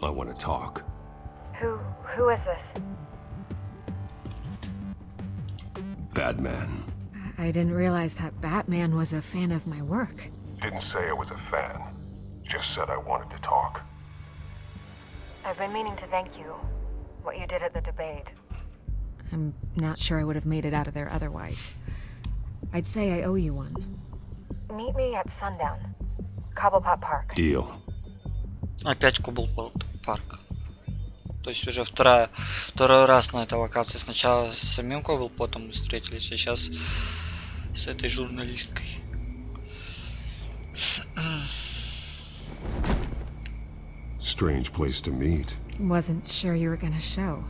I want to talk. Who is this? Batman. I didn't realize that Batman was a fan of my work. Didn't say I was a fan. Just said I wanted to talk. I've been meaning to thank you. What you did at the debate. I'm not sure I would have made it out of there otherwise. I'd say I owe you one. Meet me at sundown. Cobblepot Park. Deal. Опять Cobblepot Park. То есть уже второй раз на этой локации. Сначала с самим Cobblepot'ом мы встретились, а сейчас с этой журналисткой. Strange place to meet. Wasn't sure you were gonna show.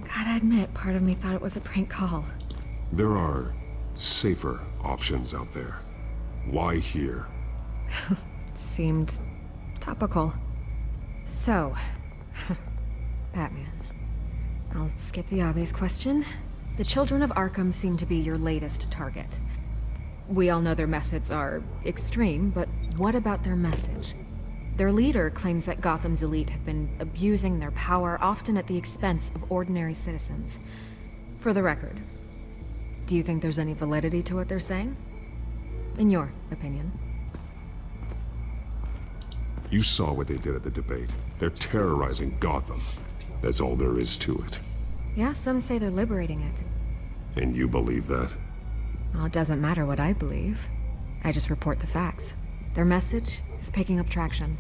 Gotta admit, part of me thought it was a prank call. There are safer options out there. Why here? Seemed topical. So, Batman. I'll skip the obvious question. The Children of Arkham seem to be your latest target. We all know their methods are extreme, but what about their message? Their leader claims that Gotham's elite have been abusing their power, often at the expense of ordinary citizens. For the record, do you think there's any validity to what they're saying? In your opinion? You saw what they did at the debate. They're terrorizing Gotham. That's all there is to it. Yeah, some say they're liberating it. And you believe that? Well, it doesn't matter what I believe. I just report the facts. Their message is picking up traction,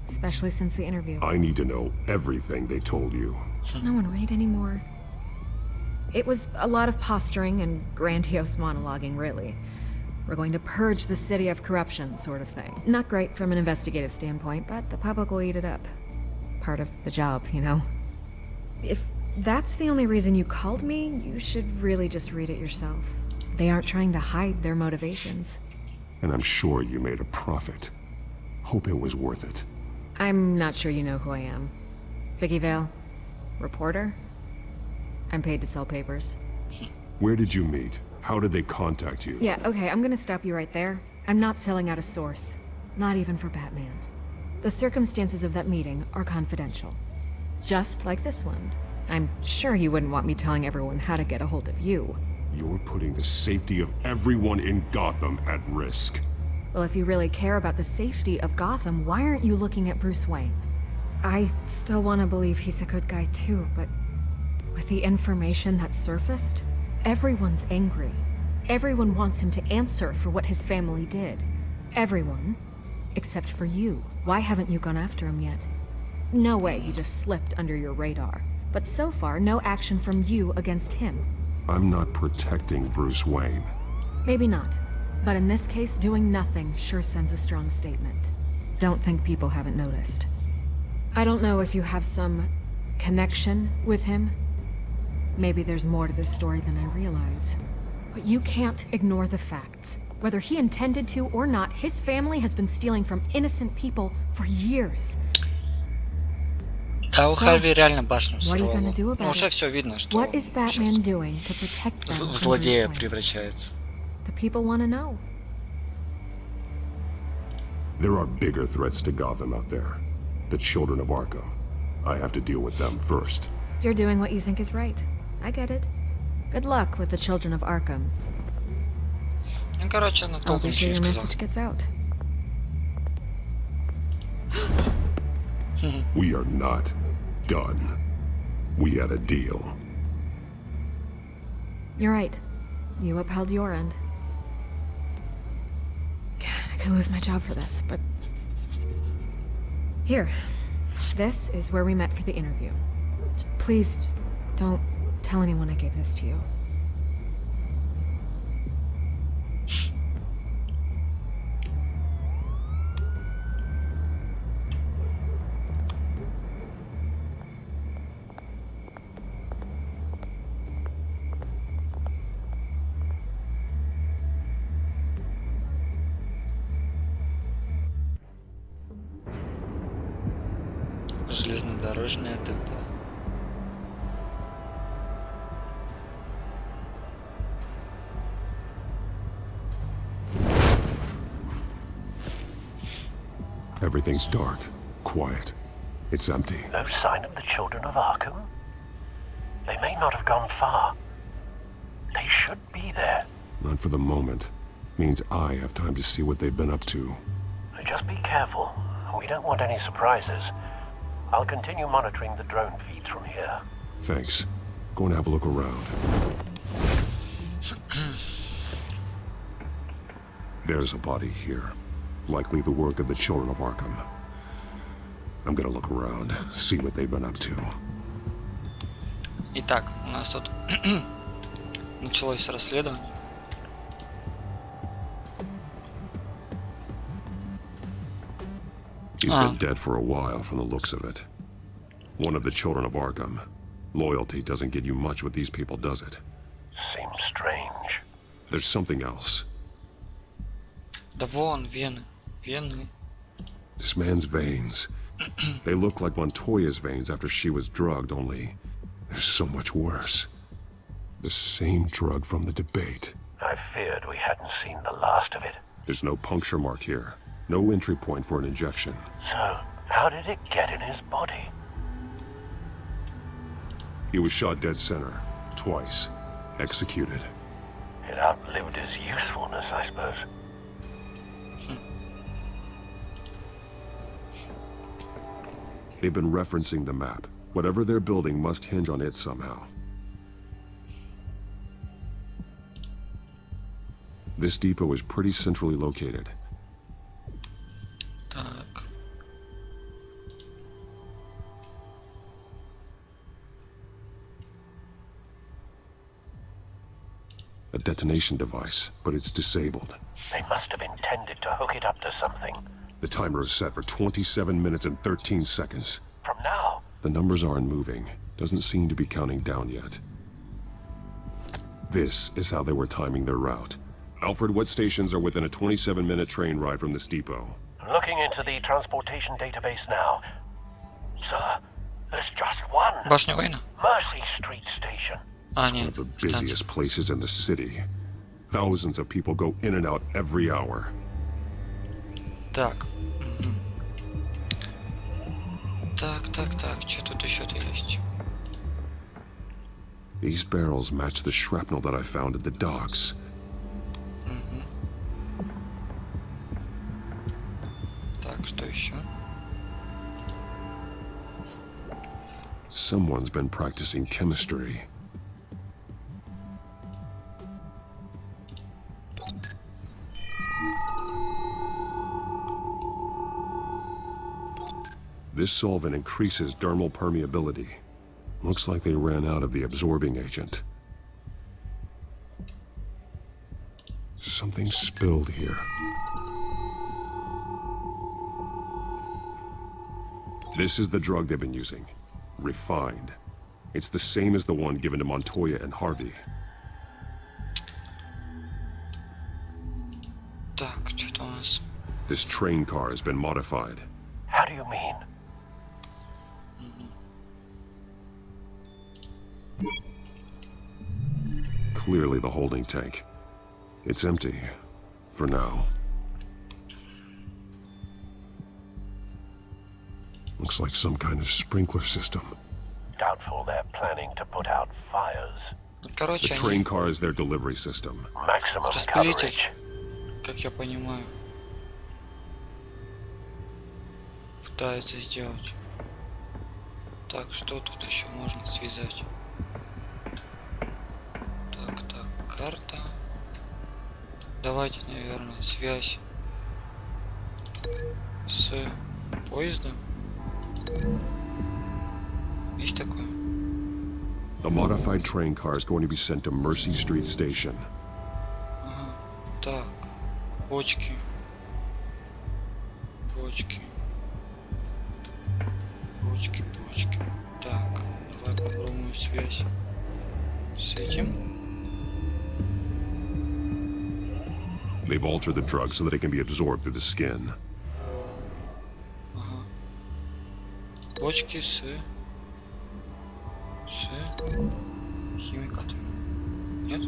especially since the interview. I need to know everything they told you. Does no one read anymore? It was a lot of posturing and grandiose monologuing, really. We're going to purge the city of corruption, sort of thing. Not great from an investigative standpoint, but the public will eat it up. Part of the job, you know? If that's the only reason you called me, you should really just read it yourself. They aren't trying to hide their motivations. And I'm sure you made a profit. Hope it was worth it. I'm not sure you know who I am. Vicky Vale? Reporter? I'm paid to sell papers. Where did you meet? How did they contact you? Yeah, okay, I'm gonna stop you right there. I'm not selling out a source. Not even for Batman. The circumstances of that meeting are confidential. Just like this one. I'm sure you wouldn't want me telling everyone how to get a hold of you. You're putting the safety of everyone in Gotham at risk. Well, if you really care about the safety of Gotham, why aren't you looking at Bruce Wayne? I still want to believe he's a good guy too, but with the information that surfaced, everyone's angry. Everyone wants him to answer for what his family did. Everyone, except for you. Why haven't you gone after him yet? No way he just slipped under your radar. But so far, no action from you against him. I'm not protecting Bruce Wayne. Maybe not. But in this case, doing nothing sure sends a strong statement. Don't think people haven't noticed. I don't know if you have some connection with him. Maybe there's more to this story than I realize. But you can't ignore the facts. Whether he intended to or not, his family has been stealing from innocent people for years. Да, у Харви реально башню взорвало. Ну, уже все видно, что он в злодея превращается. There are bigger threats to Gotham out there. The children of Arkham. I have to deal with them first. You're doing what you think is right. I get it. Good luck with the children of Arkham. Ну, короче, она толком ничего не сказала. We are not done. We had a deal. You're right. You upheld your end. God, I could lose my job for this, but... Here. This is where we met for the interview. Just please, don't tell anyone I gave this to you. Железнодорожное депо. Everything's dark, quiet. It's empty. No sign of the children of Arkham? They may not have gone far. They should be there. Not for the moment. Means I have time to see what they've been up to. Just be careful. We don't want any surprises. I'll continue monitoring the drone feeds from here. Thanks. Go and have a look around. There's a body here. Likely the work of the children of Arkham. I'm gonna look around, see what they've been up to. Итак, у нас тут началось расследование. He's been dead for a while from the looks of it. One of the children of Arkham. Loyalty doesn't get you much with these people, does it? Seems strange. There's something else. Да вон, вены. Вены. This man's veins. They look like Montoya's veins after she was drugged, only they're so much worse. The same drug from the debate. I feared we hadn't seen the last of it. There's no puncture mark here. No entry point for an injection. So, how did it get in his body? He was shot dead center. Twice. Executed. It outlived his usefulness, I suppose. They've been referencing the map. Whatever they're building must hinge on it somehow. This depot is pretty centrally located. Так. A detonation device, but it's disabled. They must have intended to hook it up to something. The timer is set for 27 minutes and 13 seconds. From now? The numbers aren't moving. Doesn't seem to be counting down yet. This is how they were timing their route. Alfred, what stations are within a 27-minute train ride from this depot? Looking into the transportation database now. Sir, there's just one. Башня Уэйна? Mercy Street Station. It's one of the busiest places in the city. Thousands of people go in and out every hour. Так. Так, что тут еще-то есть? These barrels match the shrapnel that I found at the docks. Так, что еще? Someone's been practicing chemistry. This solvent increases dermal permeability. Looks like they ran out of the absorbing agent. Something spilled here. This is the drug they've been using. Refined. It's the same as the one given to Montoya and Harvey. Так, что у нас? This train car has been modified. How do you mean? Clearly the holding tank. It's empty. For now. Looks like some kind of sprinkler system. Doubtful they're planning to put out fires. Короче, the train car is their delivery system. Maximum coverage. Как я понимаю. Пытаются сделать. Так, что тут еще можно связать? Так, карта. Давайте, наверное, связь с поездом. Есть такое? The modified train car is going to be sent to Mercy Street Station. Ага. Так, почки. Так, давай попробуем связь с этим. They've altered the drug so that it can be absorbed through the skin. Ага. Почки с химикатами. Нет?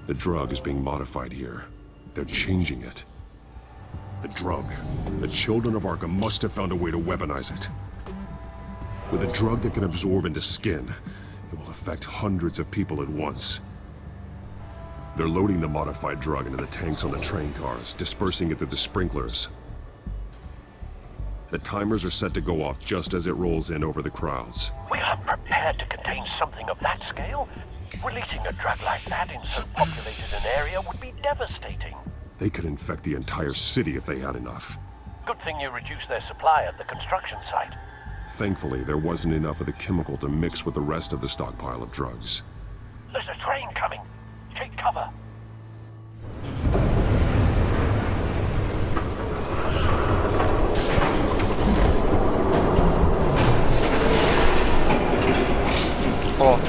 The drug is being modified here. They're changing it. The drug. The children of Arkham must have found a way to weaponize it. With a drug that can absorb into skin, it will affect hundreds of people at once. They're loading the modified drug into the tanks on the train cars, dispersing it through the sprinklers. The timers are set to go off just as it rolls in over the crowds. We aren't prepared to contain something of that scale. Releasing a drug like that in so populated an area would be devastating. They could infect the entire city if they had enough. Good thing you reduced their supply at the construction site. Thankfully, there wasn't enough of the chemical to mix with the rest of the stockpile of drugs. There's a train coming. Take cover. О!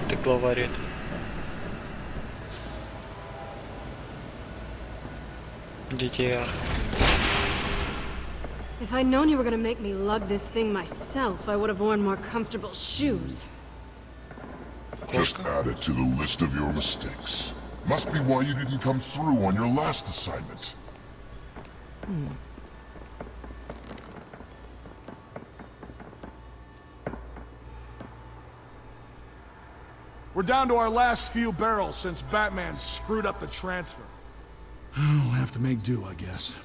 Ты главарь это. DTR. If I'd known you were gonna make me lug this thing myself, I would have worn more comfortable shoes. Just add it to the list of your mistakes. Must be why you didn't come through on your last assignment. We're down to our last few barrels since Batman screwed up the transfer. We'll have to make do, I guess.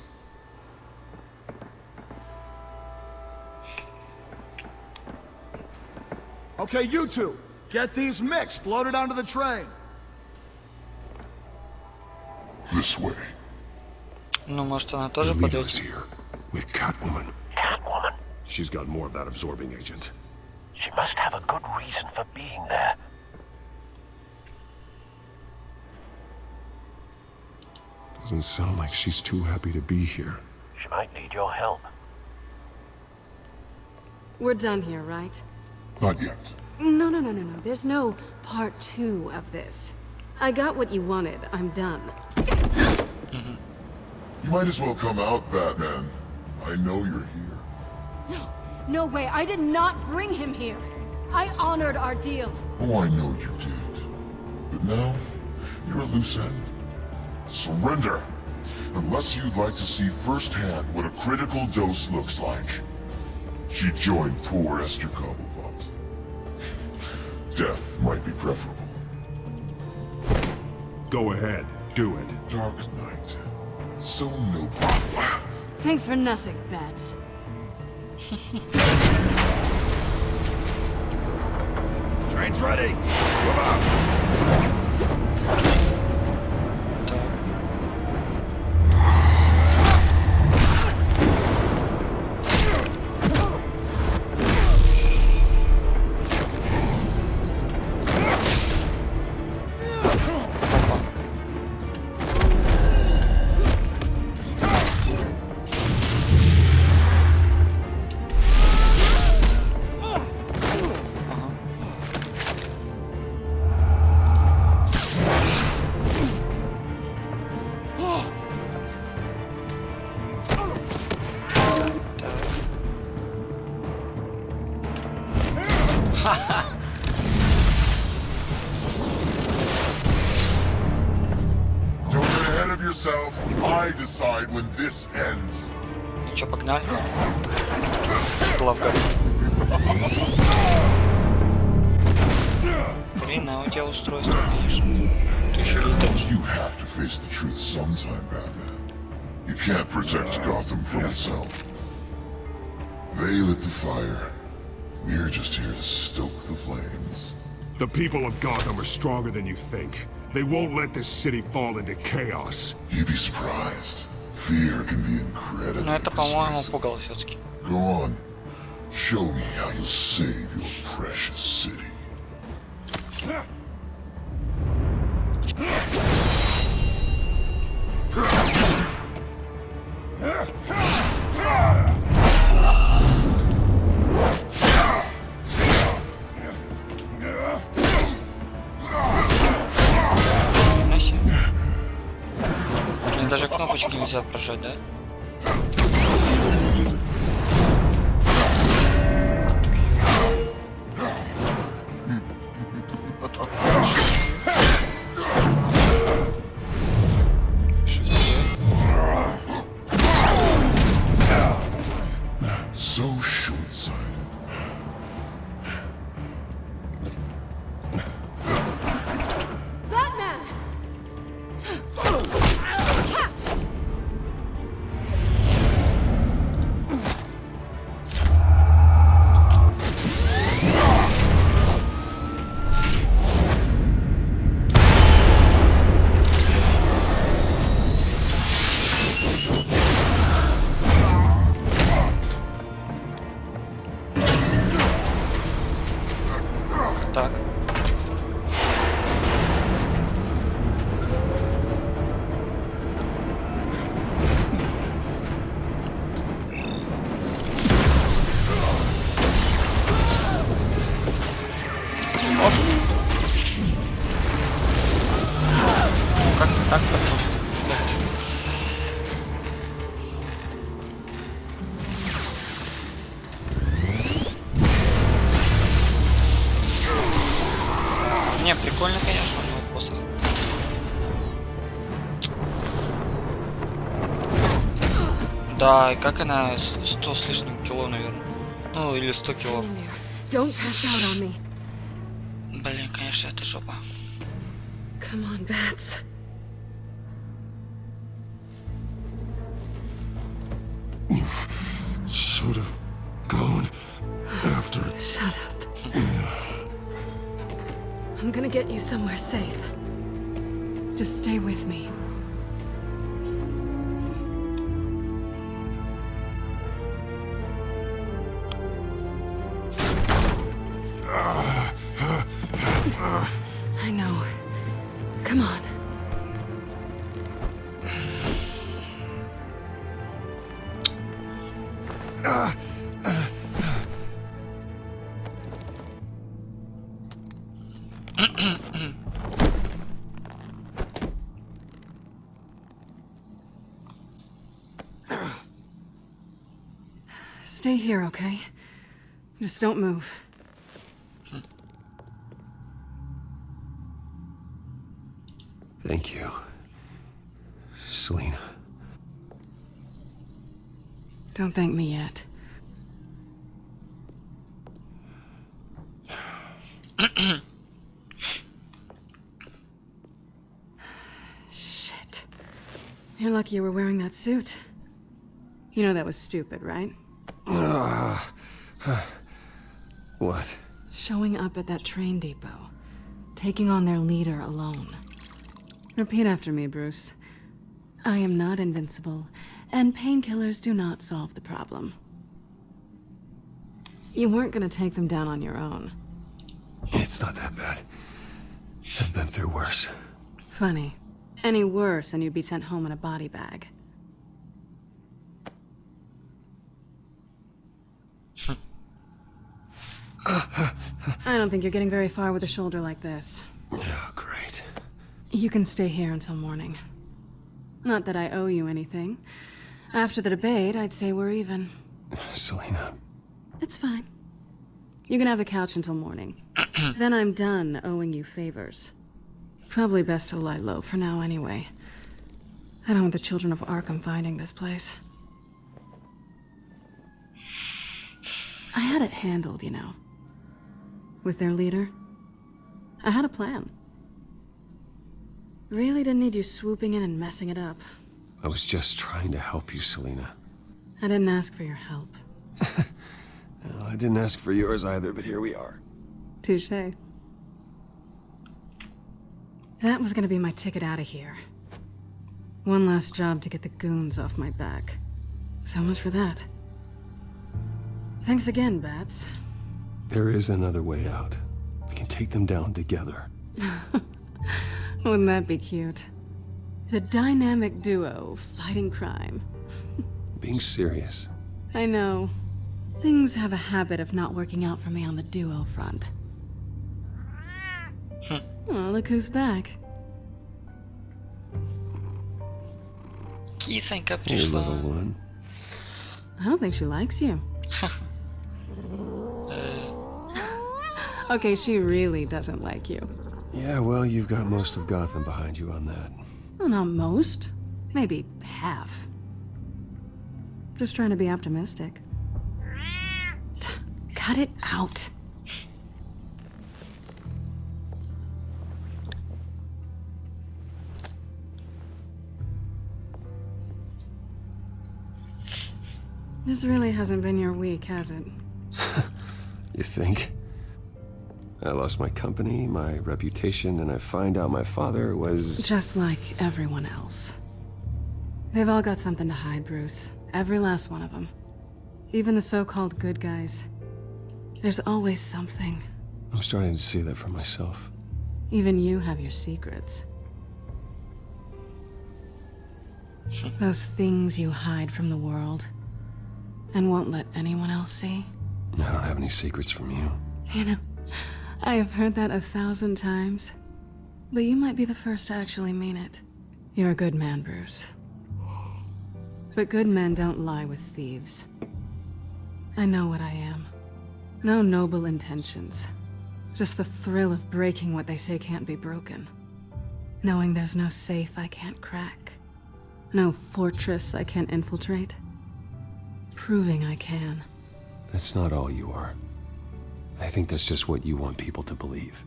Okay, you two, get these mixed, loaded onto the train. This way. Ну, может, она тоже подойдет. With Catwoman. Catwoman? She's got more of that absorbing agent. She must have a good reason for being there. Doesn't sound like she's too happy to be here. She might need your help. We're done here, right? Not yet. No. There's no part 2 of this. I got what you wanted. I'm done. You might as well come out, Batman. I know you're here. No way. I did not bring him here. I honored our deal. Oh, I know you did. But now, you're a loose end. Surrender! Unless you'd like to see firsthand what a critical dose looks like. She joined poor Esther Cobblepot. Death might be preferable. Go ahead, do it. Dark Knight. So noble. Thanks for nothing, Bats. Train's ready. Move out. Don't get ahead of yourself. I decide when this ends. Ну чё, погнали? Главка. Хрена у тебя устройство, конечно. Ты еще летаешь. You have to face the truth sometime, Batman. You can't protect Gotham from itself. They lit the fire. We're just here to stoke the flames. The people of Gotham are stronger than you think. They won't let this city fall into chaos. You'd be surprised. Fear can be incredibly Но это, по-моему, пугало все-таки. Go on. Show me how you'll save your precious city. Блин, даже кнопочки нельзя прожать, да? So short-sighted. Batman! Так. Оп. Как-то так, пацан. Не, прикольно, конечно, но посох. Да, и как она 100 с лишним кило, наверное. Ну, или 100 кило. Don't pass out on me. Блин, конечно, это жопа. Come on, Bats. Should have gone after it. Shut up. I'm gonna get you somewhere safe. Just stay with me. Stay here, okay? Just don't move. Thank you, Selena. Don't thank me yet. Shit. You're lucky you were wearing that suit. You know that was stupid, right? What? Showing up at that train depot. Taking on their leader alone. Repeat after me, Bruce. I am not invincible, and painkillers do not solve the problem. You weren't gonna take them down on your own. It's not that bad. I've been through worse. Funny. Any worse and you'd be sent home in a body bag. I don't think you're getting very far with a shoulder like this. Oh, great. You can stay here until morning. Not that I owe you anything. After the debate, I'd say we're even. Selena. It's fine. You can have the couch until morning. Then I'm done owing you favors. Probably best to lie low for now anyway. I don't want the children of Arkham finding this place. I had it handled, you know. With their leader. I had a plan. Really didn't need you swooping in and messing it up. I was just trying to help you, Selena. I didn't ask for your help. Well, I didn't ask for yours either, but here we are. Touché. That was gonna be my ticket out of here. One last job to get the goons off my back. So much for that. Thanks again, Bats. There is another way out. We can take them down together. Wouldn't that be cute? The dynamic duo fighting crime. Being serious. I know. Things have a habit of not working out for me on the duo front. Oh, look who's back. Кисонька Hey, пришла. little one. I don't think she likes you. Okay, she really doesn't like you. Yeah, well, you've got most of Gotham behind you on that. Well, not most. Maybe half. Just trying to be optimistic. Cut it out. This really hasn't been your week, has it? You think? I lost my company, my reputation, and I find out my father was... Just like everyone else. They've all got something to hide, Bruce. Every last one of them. Even the so-called good guys. There's always something. I'm starting to see that for myself. Even you have your secrets. Those things you hide from the world. And won't let anyone else see. I don't have any secrets from you. You know, I have heard that 1,000 times. But you might be the first to actually mean it. You're a good man, Bruce. But good men don't lie with thieves. I know what I am. No noble intentions. Just the thrill of breaking what they say can't be broken. Knowing there's no safe I can't crack. No fortress I can't infiltrate. Proving I can. That's not all you are. I think that's just what you want people to believe.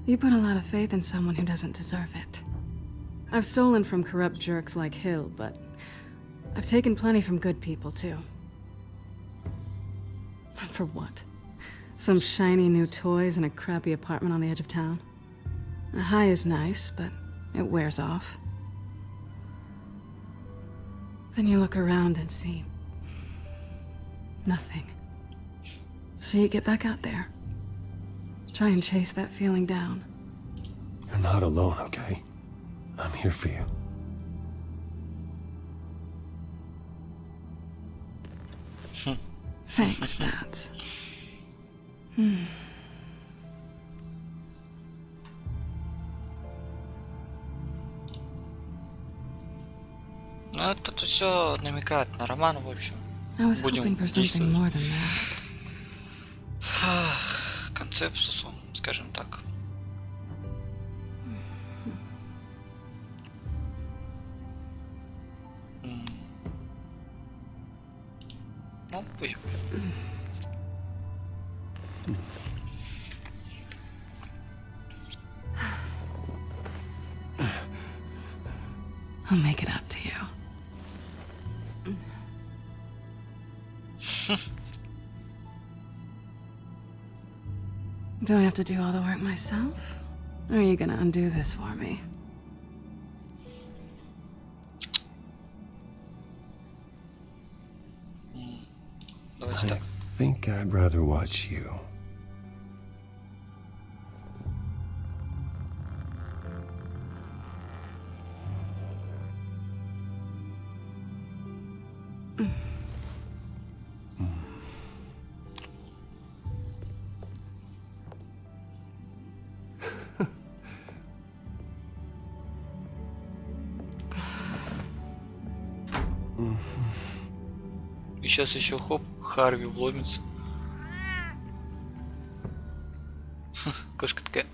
You put a lot of faith in someone who doesn't deserve it. I've stolen from corrupt jerks like Hill, but I've taken plenty from good people, too. For what? Some shiny new toys and a crappy apartment on the edge of town? A high is nice, but it wears off. Then you look around and see... nothing. So you get back out there. Try and chase that feeling down. You're not alone, okay? I'm here for you. Thanks, Matt. Ну, это все намекает на роман, в общем. Будем действовать. Концепсусу, скажем так. Ну, пусть. I'll make it up to you. Do I have to do all the work myself? Or are you gonna undo this for me? I think I'd rather watch you. И сейчас еще хоп, Харви вломится. Кошка такая.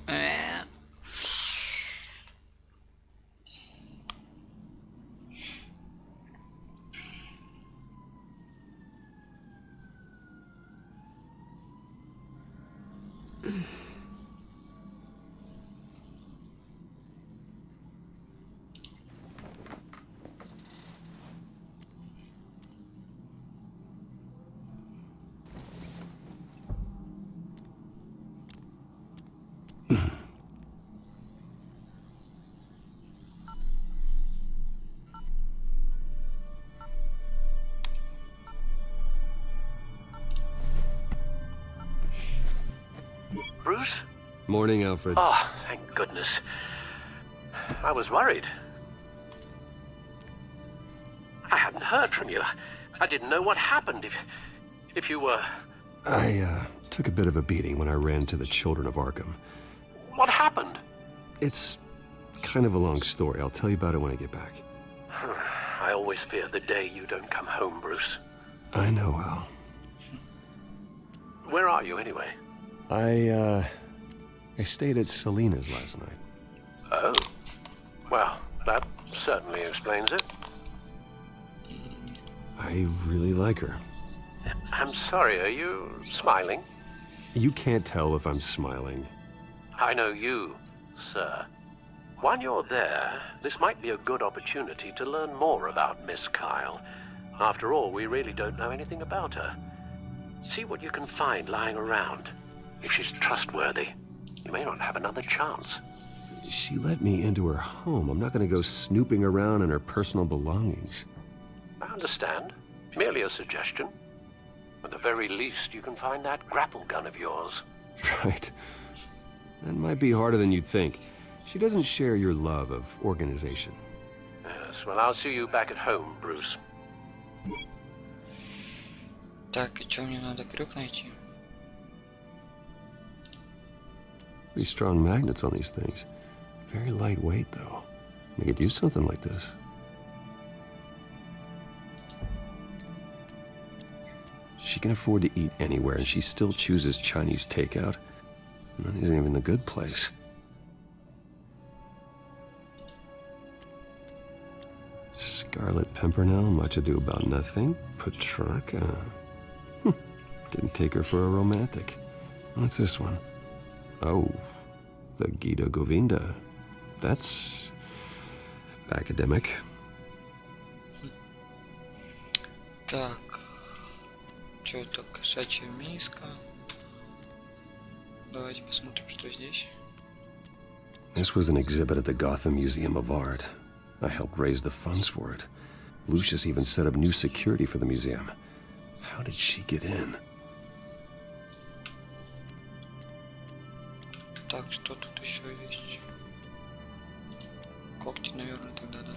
Bruce? Morning, Alfred. Oh, thank goodness. I was worried. I hadn't heard from you. I didn't know what happened if you were... I took a bit of a beating when I ran to the Children of Arkham. What happened? It's kind of a long story. I'll tell you about it when I get back. I always fear the day you don't come home, Bruce. I know, Al. Where are you, anyway? I stayed at Selina's last night. Oh. Well, that certainly explains it. I really like her. I'm sorry, are you smiling? You can't tell if I'm smiling. I know you, sir. While you're there, this might be a good opportunity to learn more about Miss Kyle. After all, we really don't know anything about her. See what you can find lying around. If she's trustworthy, you may not have another chance. She let me into her home. I'm not going to go snooping around in her personal belongings. I understand. Merely a suggestion. At the very least, you can find that grapple gun of yours. Right. That might be harder than you'd think. She doesn't share your love of organization. Yes, well, I'll see you back at home, Bruce. Так, и чё мне надо крюк найти? Pretty strong magnets on these things. Very lightweight, though. We could use something like this. She can afford to eat anywhere, and she still chooses Chinese takeout. That isn't even the good place. Scarlet Pimpernel, much ado about nothing. Petrarca. Didn't take her for a romantic. What's this one? Oh, the Gita Govinda. That's academic. Так, что это? Кошачья миска. Давайте посмотрим, что здесь. This was an exhibit at the Gotham Museum of Art. I helped raise the funds for it. Lucius even set up new security for the museum. How did she get in? Так, что тут еще есть? Когти, наверное, тогда, да?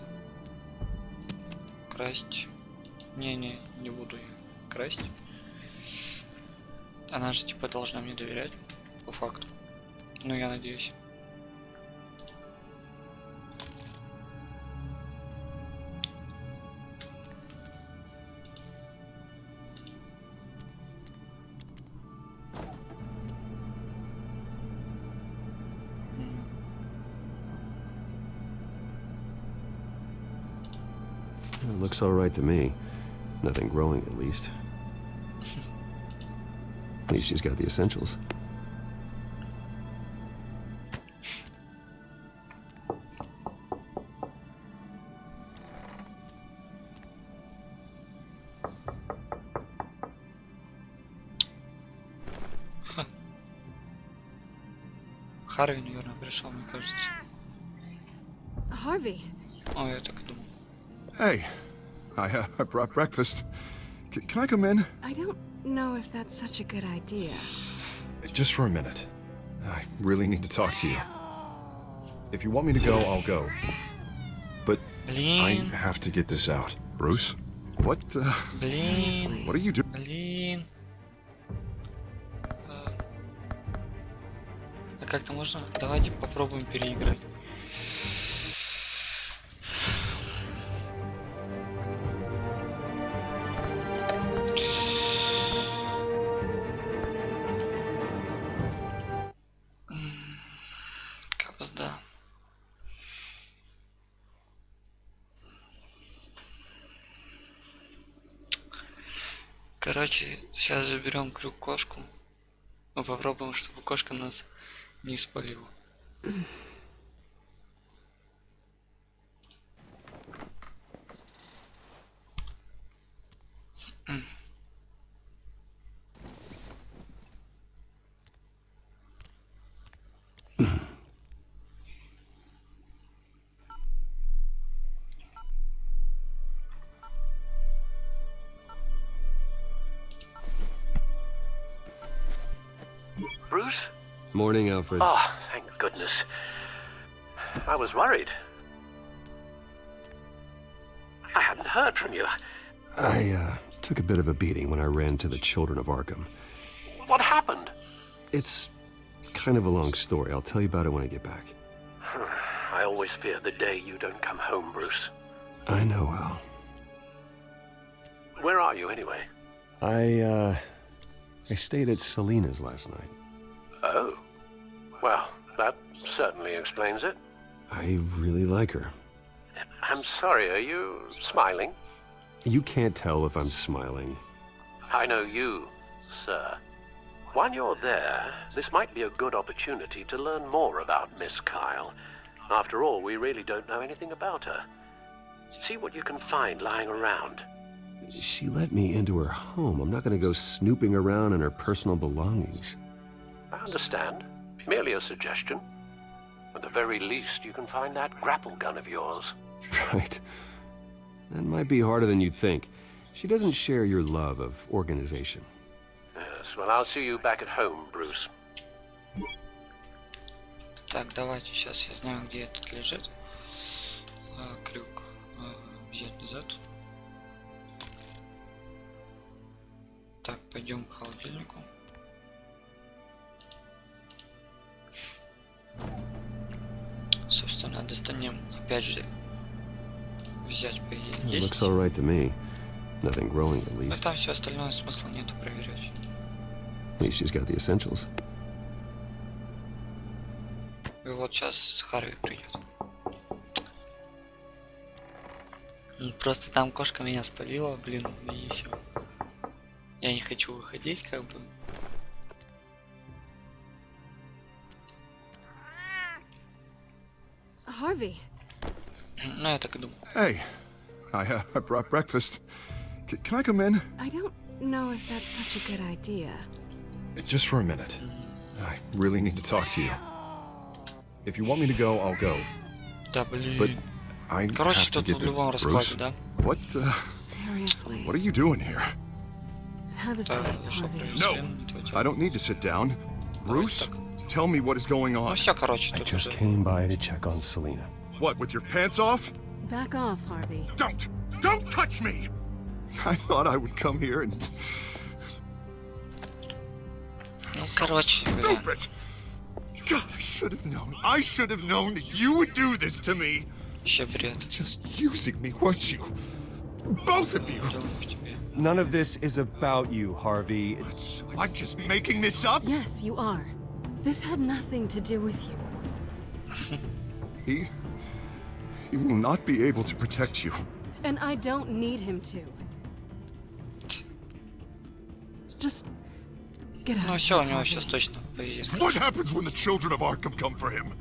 Красть. Не буду я. красть. Она же типа должна мне доверять, по факту. Ну, я надеюсь. It looks all right to me. Nothing growing, at least. At least she's got the essentials. Харви, наверное, пришел, мне кажется. Harvey. О, я так и думал. Hey, I brought breakfast. Can I come in? I don't know if that's such a good idea. Just for a minute. I really need to talk to you. If you want me to go, I'll go. But I have to get this out. Bruce? What are you doing? Блин. А как-то можно? Давайте попробуем переиграть. Короче, сейчас заберем крюк кошку. Мы попробуем, чтобы кошка нас не спалила. Bruce? Morning, Alfred. Oh, thank goodness. I was worried. I hadn't heard from you. I took a bit of a beating when I ran to the children of Arkham. What happened? It's kind of a long story. I'll tell you about it when I get back. I always fear the day you don't come home, Bruce. I know, Al. Where are you, anyway? I stayed at Selena's last night. Oh. Well, that certainly explains it. I really like her. I'm sorry, are you smiling? You can't tell if I'm smiling. I know you, sir. While you're there, this might be a good opportunity to learn more about Miss Kyle. After all, we really don't know anything about her. See what you can find lying around. She let me into her home. I'm not going to go snooping around in her personal belongings. I understand. Merely a suggestion. At the very least, you can find that grapple gun of yours. Right. That might be harder than you'd think. She doesn't share your love of organization. Yes, well, I'll see you back at home, Bruce. Так, давайте, сейчас я знаю, где этот лежит. Крюк взять назад. Так, пойдем к холодильнику. Собственно, достанем, опять же, взять по идее есть. Looks all right to me. Nothing growing, at Но least. там все остальное смысла нету проверять. At least she's got the essentials. И вот сейчас Харви придет. Просто там кошка меня спалила, блин, и все. Я не хочу выходить, как бы. Harvey. Ну, я так и думал. Hey, I brought breakfast. Can I come in? I don't know if that's such a good idea. Just for a minute. I really need to talk to you. If you want me to go, I'll go. Да, блин. But I Короче, have to тут get в любом this. раскладе, Bruce, да? Seriously. what are you doing here? Have a seat, Harvey. No, I don't need to sit down. Bruce, tell me what is going on. Ну все, короче, I тут just уже. came by to check on Selena. What, with your pants off? Back off, Harvey. Don't touch me! I thought I would come here and... Ну, короче, блин. God, I should have known that you would do this to me. Еще бред. Just using me, weren't you? Both of you. None of this is about you, Harvey. I'm just making this up. Yes, you are. This had nothing to do with you. He will not be able to protect you. And I don't need him to. Just get out. Ну все, у него сейчас точно поедет. What happens when the children of Arkham come for him?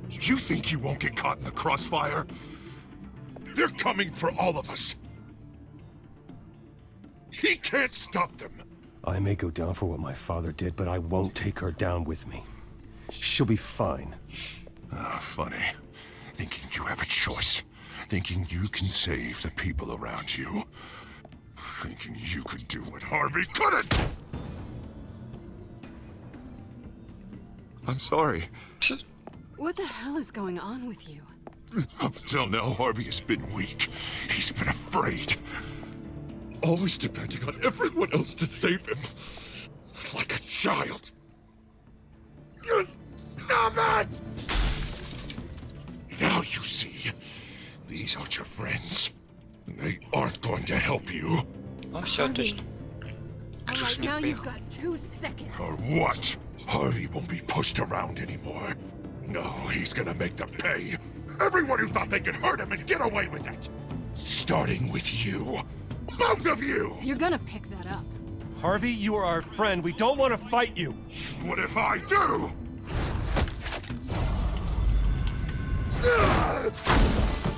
You think you won't get caught in the crossfire? They're coming for all of us. He can't stop them. I may go down for what my father did, but I won't take her down with me. She'll be fine. Funny. Thinking you have a choice. Thinking you can save the people around you. Thinking you could do what Harvey couldn't! I'm sorry. What the hell is going on with you? Up till now, Harvey has been weak. He's been afraid. Always depending on everyone else to save him. Like a child. You stop it! Now you see, these aren't your friends. They aren't going to help you. Ну все, точно. Крышник Now you've поехал. got 2 seconds. Or what? Harvey won't be pushed around anymore. No, he's gonna make them pay. Everyone who thought they could hurt him and get away with it. Starting with you. Both of you! You're gonna pick that up. Harvey, you are our friend. We don't want to fight you. What if I do?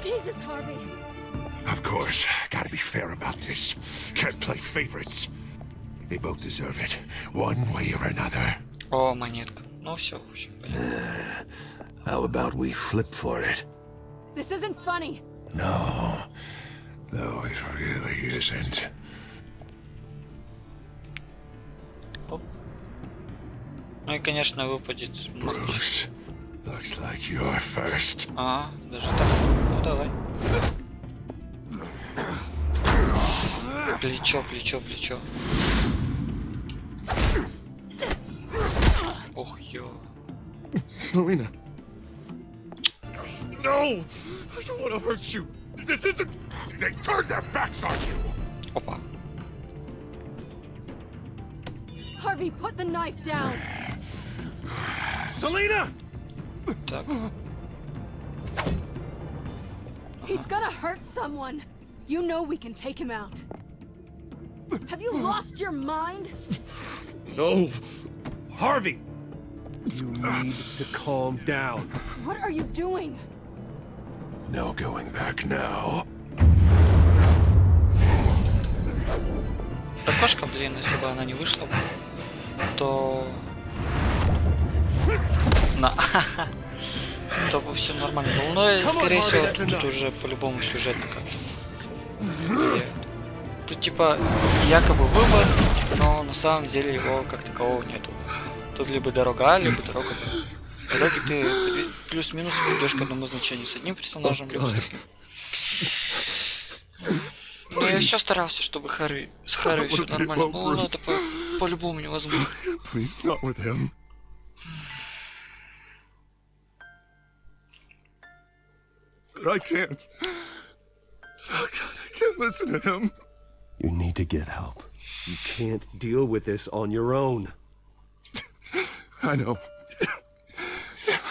Jesus, Harvey. Of course, gotta be fair about this. Can't play favorites. They both deserve it, one way or another. О, монетка. Ну все, в общем, понятно. How about we flip for it? This isn't funny. No, it really isn't. Ну и, конечно, выпадет. Bruce, looks like you're first. А, даже так. Ну давай. Плечо, плечо, плечо. Ох, ё. Selena. No! I don't want to hurt you. This isn't... They turned their backs on you. Опа. Harvey, put the knife down. Selena! Так. He's gonna hurt someone. You know we can take him out. Have you lost your mind? No. Harvey! You need to calm down. What are you doing? No going back now. Да кошка, блин, если бы она не вышла, то... На. То бы все нормально было. Но, скорее всего, тут уже по-любому сюжетно как-то. Тут типа якобы выбор, но на самом деле его как такового нету. Тут либо дорога А, либо дорога Б. В итоге ты плюс-минус придешь к одному значению с одним персонажем, либо с другим. Но я все старался, чтобы с Харви все нормально. Но это по-любому невозможно. I can't. Oh God, I can't listen to him. You need to get help. You can't deal with this on your own. I know.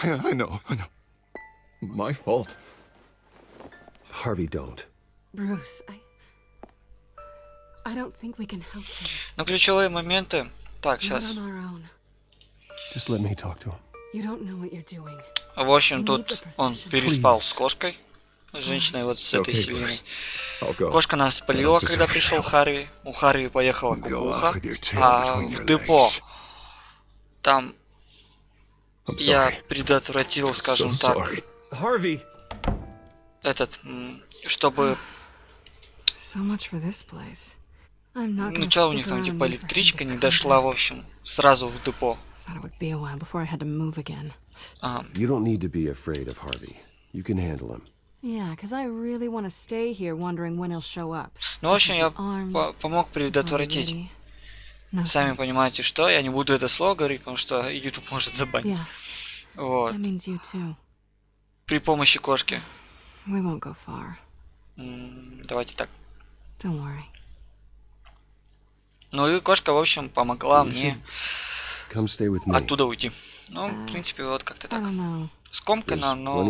I know. My fault. Harvey, don't. Bruce, I don't think we can help you. Но ключевые моменты... Так, сейчас. Just let me talk to him. You don't know what you're doing. В общем, тут он переспал с кошкой. С женщиной вот с этой Селиной. Кошка нас спалила, когда пришел Харви. У Харви поехала кукуха. А в депо там я предотвратил, скажем так, этот, чтобы... Сначала у них там типа электричка не дошла, в общем, сразу в депо. You don't need to be afraid of Harvey. You can handle him. Yeah, because I really want to stay here wondering when he'll show up. Ну, в общем, я помог предотвратить. Сами понимаете, что. Я не буду это слово говорить, потому что YouTube может забанить. Вот. При помощи кошки. Давайте так. Ну и кошка, в общем, помогла мне оттуда уйти. Ну, в принципе, вот как-то так. Скомкано, но...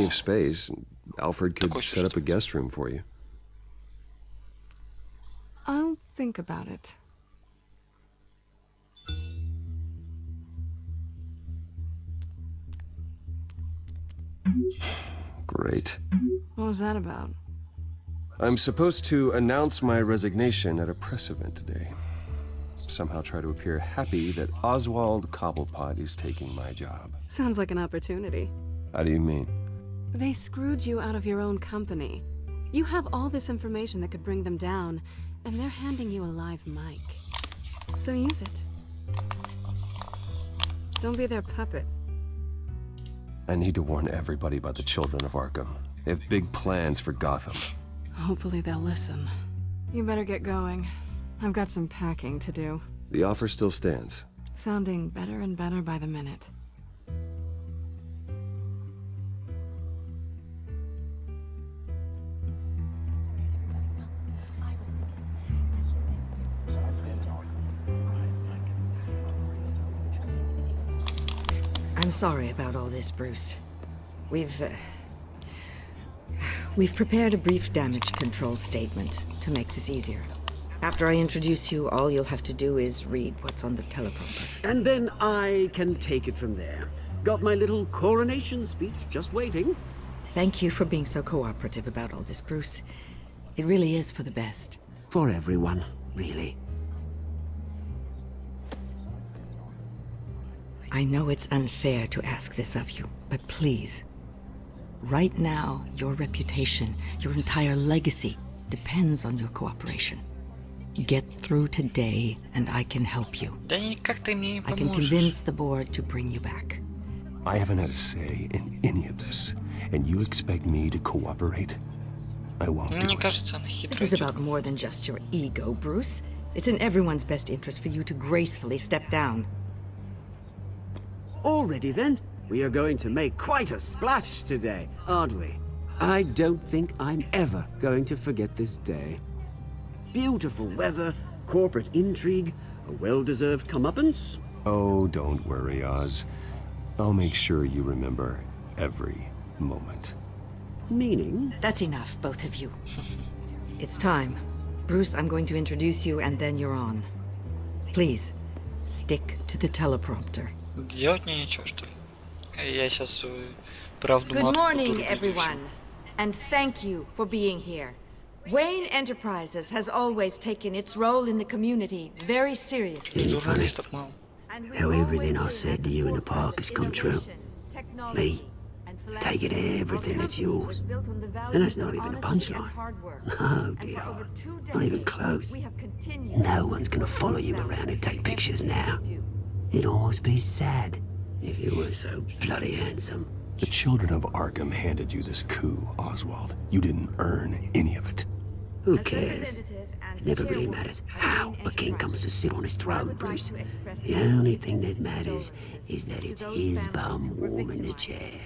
Alfred could set up a guest room for you. I'll think about it. Great. What was that about? I'm supposed to announce my resignation at a press event today. Somehow try to appear happy that Oswald Cobblepot is taking my job. Sounds like an opportunity. How do you mean? They screwed you out of your own company. You have all this information that could bring them down, and they're handing you a live mic. So use it. Don't be their puppet. I need to warn everybody about the children of Arkham. They have big plans for Gotham. Hopefully they'll listen. You better get going. I've got some packing to do. The offer still stands. Sounding better and better by the minute. I'm sorry about all this, Bruce. We've prepared a brief damage control statement to make this easier. After I introduce you, all you'll have to do is read what's on the teleprompter. And then I can take it from there. Got my little coronation speech just waiting. Thank you for being so cooperative about all this, Bruce. It really is for the best. For everyone, really. I know it's unfair to ask this of you, but please. Right now, your reputation, your entire legacy, depends on your cooperation. Get through today, and I can help you. I can convince the board to bring you back. I haven't had a say in any of this, and you expect me to cooperate? I won't do it. This is about more than just your ego, Bruce. It's in everyone's best interest for you to gracefully step down. Already then, we are going to make quite a splash today, aren't we? I don't think I'm ever going to forget this day. Beautiful weather, corporate intrigue, a well-deserved comeuppance. Oh, don't worry, Oz. I'll make sure you remember every moment. Meaning? That's enough, both of you. It's time. Bruce, I'm going to introduce you, and then you're on. Please, stick to the teleprompter. Делать мне ничего, что ли? Я сейчас правду Good morning, everyone, and thank you for being here. Wayne Enterprises has always taken its role in the community very seriously. How everything I said to you in the park has come true. Me, taking everything that's yours. And that's not even a punchline. No, dear, not even close. No one's gonna follow you around and take pictures now. It'd almost be sad if you were so bloody handsome. The children of Arkham handed you this coup, Oswald. You didn't earn any of it. Who cares? It never really matters how a king comes to sit on his throne, Bruce. The only thing that matters is that it's his bum warm in the chair.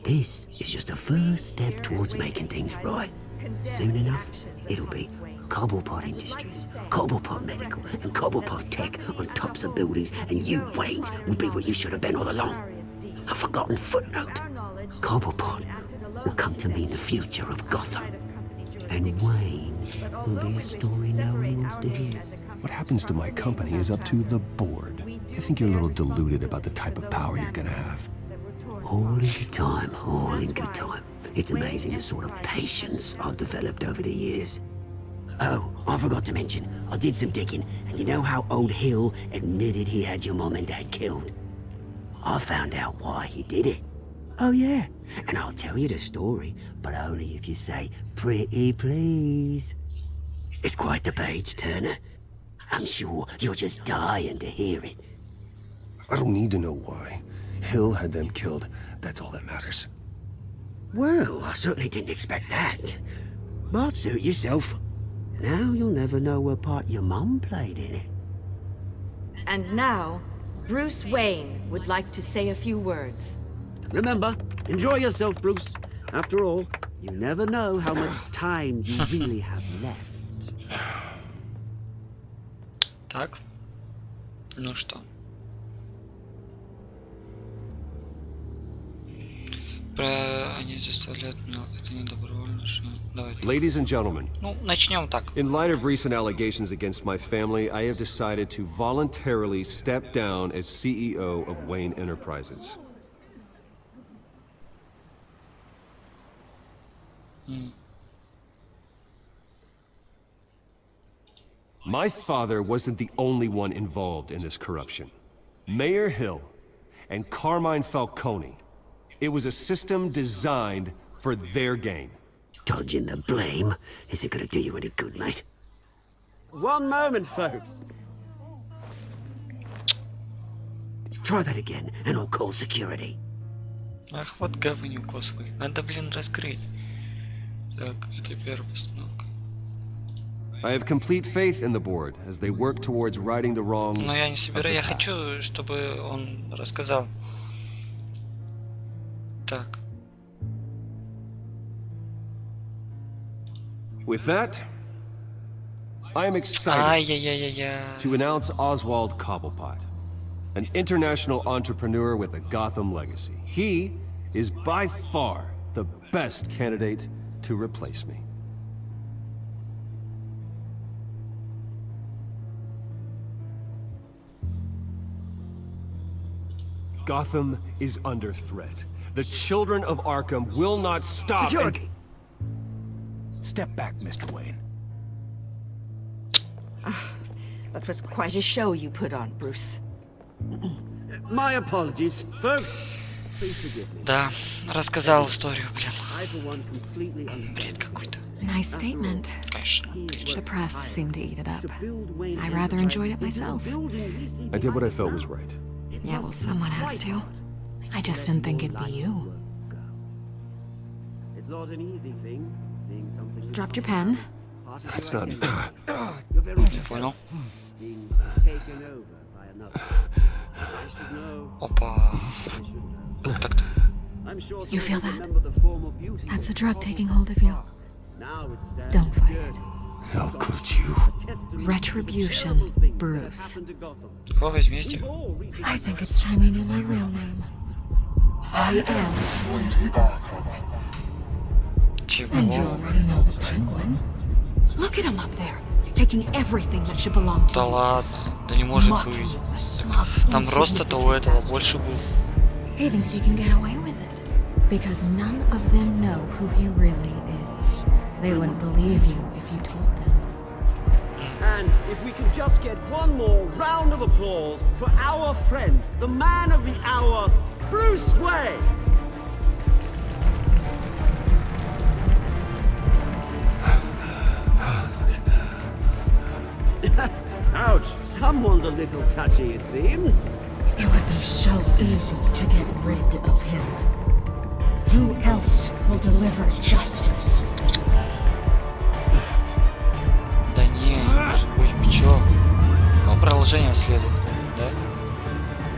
This is just a first step towards making things right. Soon enough, it'll be Cobblepot Industries, Cobblepot Medical, and Cobblepot Tech on tops of buildings, and you, Waynes, will be what you should have been all along. A forgotten footnote. Cobblepot will come to mean the future of Gotham. And Wayne will be a story no one wants to hear. What happens to my company is up to the board. I think you're a little deluded about the type of power you're gonna have. All in good time, all in good time. It's amazing the sort of patience I've developed over the years. Oh, I forgot to mention, I did some digging, and you know how old Hill admitted he had your mom and dad killed? I found out why he did it. Oh yeah, and I'll tell you the story, but only if you say, pretty please. It's quite the page, Turner. I'm sure you're just dying to hear it. I don't need to know why. Hill had them killed. That's all that matters. Well, I certainly didn't expect that. But suit yourself. Now you'll never know what part your mum played in it. And now, Bruce Wayne would like to say a few words. Remember, enjoy yourself, Bruce. After all, you never know how much time you really have left. Так. Ну что? Они заставляют меня, это не добровольно, что... Давайте. Ladies and gentlemen, Ну, начнем так. in light of recent allegations against my family, I have decided to voluntarily step down as CEO of Wayne Enterprises. My father wasn't the only one involved in this corruption. Mayor Hill and Carmine Falcone. It was a system designed for their gain. Dodging the blame isn't gonna do you any good, mate. One moment, folks. Try that again, and I'll call security. Ах, вот говнюк косвый. Надо, блин, раскрыть. Так, это первая постановка. I have complete faith in the board as they work towards righting the wrongs. Но я не собираю, я хочу, чтобы он рассказал. Так. With that, I am excited to announce Oswald Cobblepot, an international entrepreneur with a Gotham legacy. He is by far the best candidate to replace me. Gotham is under threat. The children of Arkham will not stop. Security! Step back, Mr. Wayne. That was quite a show you put on, Bruce. My apologies, folks. Please forgive me. Да, рассказал историю, блин. Бред какой-то. Nice statement. Конечно. The press seemed to eat it up. I rather enjoyed it myself. I did what I felt was right. Yeah, well, someone has to. I just didn't think it'd be you. It's not an easy thing, seeing something. Dropped your pen. That's not... Понял. Опа. Опа. Как так-то? You feel that? That's the drug taking hold of you. Don't fight it. How could you? Retribution, Bruce. Кого возмездие? I think it's time you knew my real name. I am. Чего? And you already know the Penguin. Look at him up there, taking everything that should belong to Да you. ладно, да не может быть. Там роста-то у этого больше был. He thinks he can get away with it because none of them know who he really is. They wouldn't believe you if you told them. And if we could just get one more round of applause for our friend, the man of the hour, Bruce Wayne. Ouch, someone's a little touchy, it seems. It would be so easy to get rid of him. Who else will deliver justice? Да не может быть, чё? Ну, продолжение следует, да?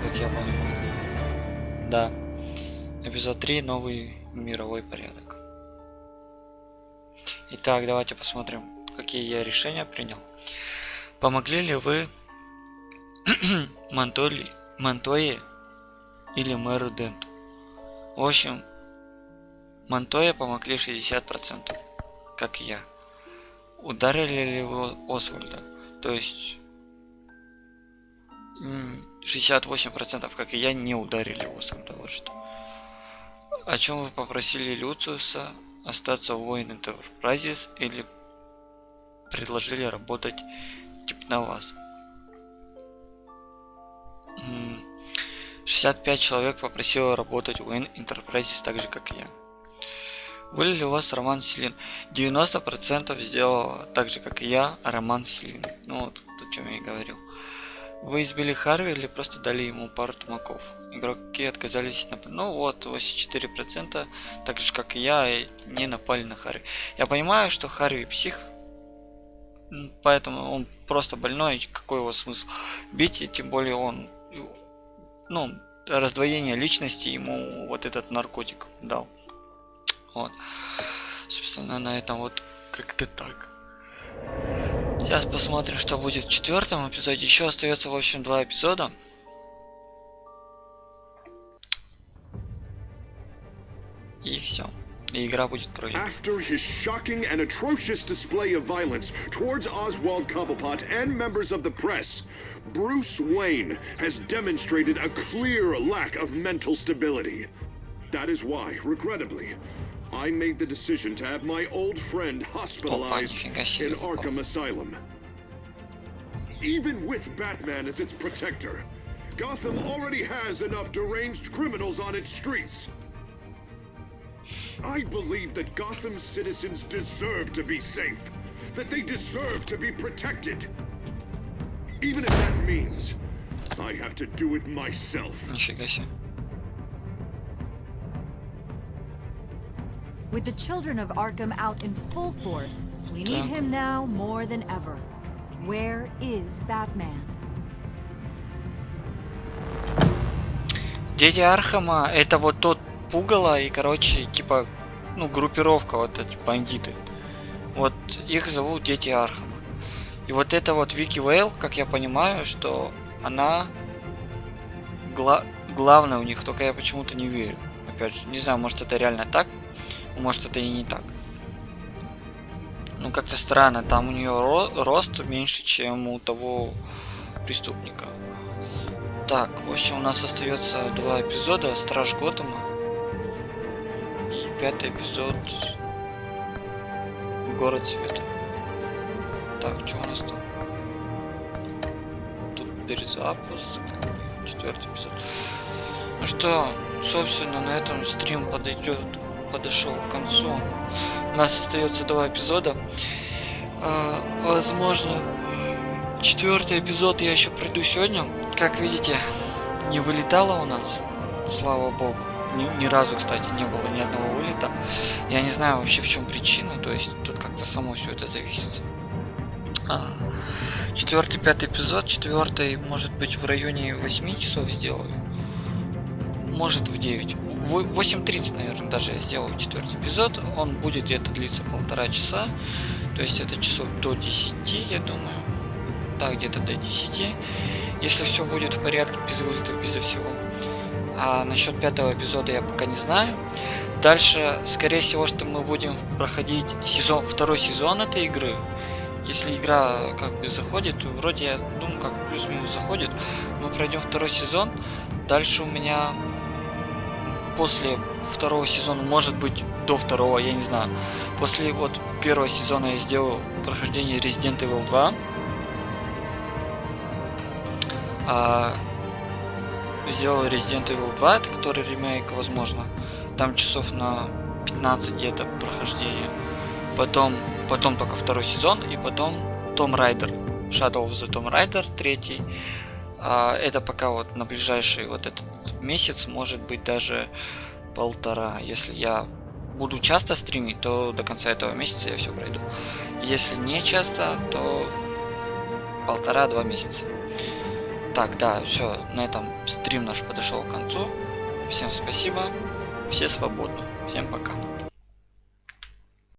Как я понимаю. Да. Эпизод 3. Новый мировой порядок. Итак, давайте посмотрим, какие я решения принял. Помогли ли вы Монтойе или мэру Денту? В общем, Монтойе помогли 60%, как и я. Ударили ли вы Освальда? То есть 68%, как и я, не ударили Освальда. Вот что. О чем вы попросили Люциуса остаться в Wayne Enterprises или предложили работать типа на вас? 65 человек попросило работать в Wayne Enterprises так же, как и я. Был ли у вас Роман Селин? 90% сделал так же, как и я, Роман Селин. Ну вот, о чем я и говорил. Вы избили Харви или просто дали ему пару тумаков? Игроки отказались ну вот, 84%, так же как и я, не напали на Харви. Я понимаю, что Харви псих, поэтому он просто больной, какой его смысл бить, и тем более он, ну, раздвоение личности ему вот этот наркотик дал. Вот. Собственно, на этом вот как-то так. Сейчас посмотрим, что будет в 4-м эпизоде. Еще остается, в общем, 2 эпизода. И все. И игра будет пройдена. After his shocking and atrocious display of violence towards Oswald Cobblepot and members of the press, Bruce Wayne has demonstrated a clear lack of mental stability. That is why, regrettably, I made the decision to have my old friend hospitalized in Arkham Asylum. Even with Batman as its protector, Gotham already has enough deranged criminals on its streets. I believe that Gotham's citizens deserve to be safe, that they deserve to be protected. Even if that means I have to do it myself. With the children of Arkham out in full force, we need him now more than ever. Where is Batman? Дети Архама — это вот тот пугало и, короче, типа, ну, группировка, вот эти бандиты. Вот их зовут Дети Архама. И вот это вот Вики Вейл, как я понимаю, что она главная у них, только я почему-то не верю. Опять же, не знаю, может это реально так, может это и не так. Ну, как-то странно, там у нее рост меньше, чем у того преступника. Так, в общем, у нас остается 2 эпизода: Страж Готэма и 5-й эпизод Город Света. Так, что у нас там? Тут перезапуск, 4-й эпизод. Ну что, собственно, на этом стрим подошел к концу. У нас остается 2 эпизода. Возможно, 4-й эпизод я еще пройду сегодня. Как видите, не вылетало у нас, слава богу. Ни разу, кстати, не было ни одного вылета. Я не знаю вообще, в чем причина. То есть тут как-то само все это зависит. 4-й, 5-й эпизод. 4-й, может быть, в районе 8 часов сделаю. Может, в 9. 8:30, наверное, даже я сделаю 4-й эпизод. Он будет где-то длиться 1,5 часа. То есть это часов до 10, я думаю. Да, где-то до 10. Если все будет в порядке, без вылетов, безо всего. А насчет 5-го эпизода я пока не знаю. Дальше, скорее всего, что мы будем проходить второй сезон этой игры. Если игра как бы заходит, вроде я думаю, как плюс-минус заходит, мы пройдем 2-й сезон. Дальше у меня после 2-го сезона, может быть, до 2-го, я не знаю. После вот 1-го сезона я сделаю прохождение Resident Evil 2. Сделаю Resident Evil 2, это который ремейк, возможно. Там часов на 15 где-то прохождение. Потом только 2-й сезон, и потом Tomb Raider. Shadow of the Tomb Raider 3. Это пока вот на ближайший вот этот месяц, может быть даже 1,5. Если я буду часто стримить, то до конца этого месяца я все пройду. Если не часто, то 1,5-2 месяца. Так, да, все, на этом стрим наш подошел к концу. Всем спасибо, все свободны, всем пока.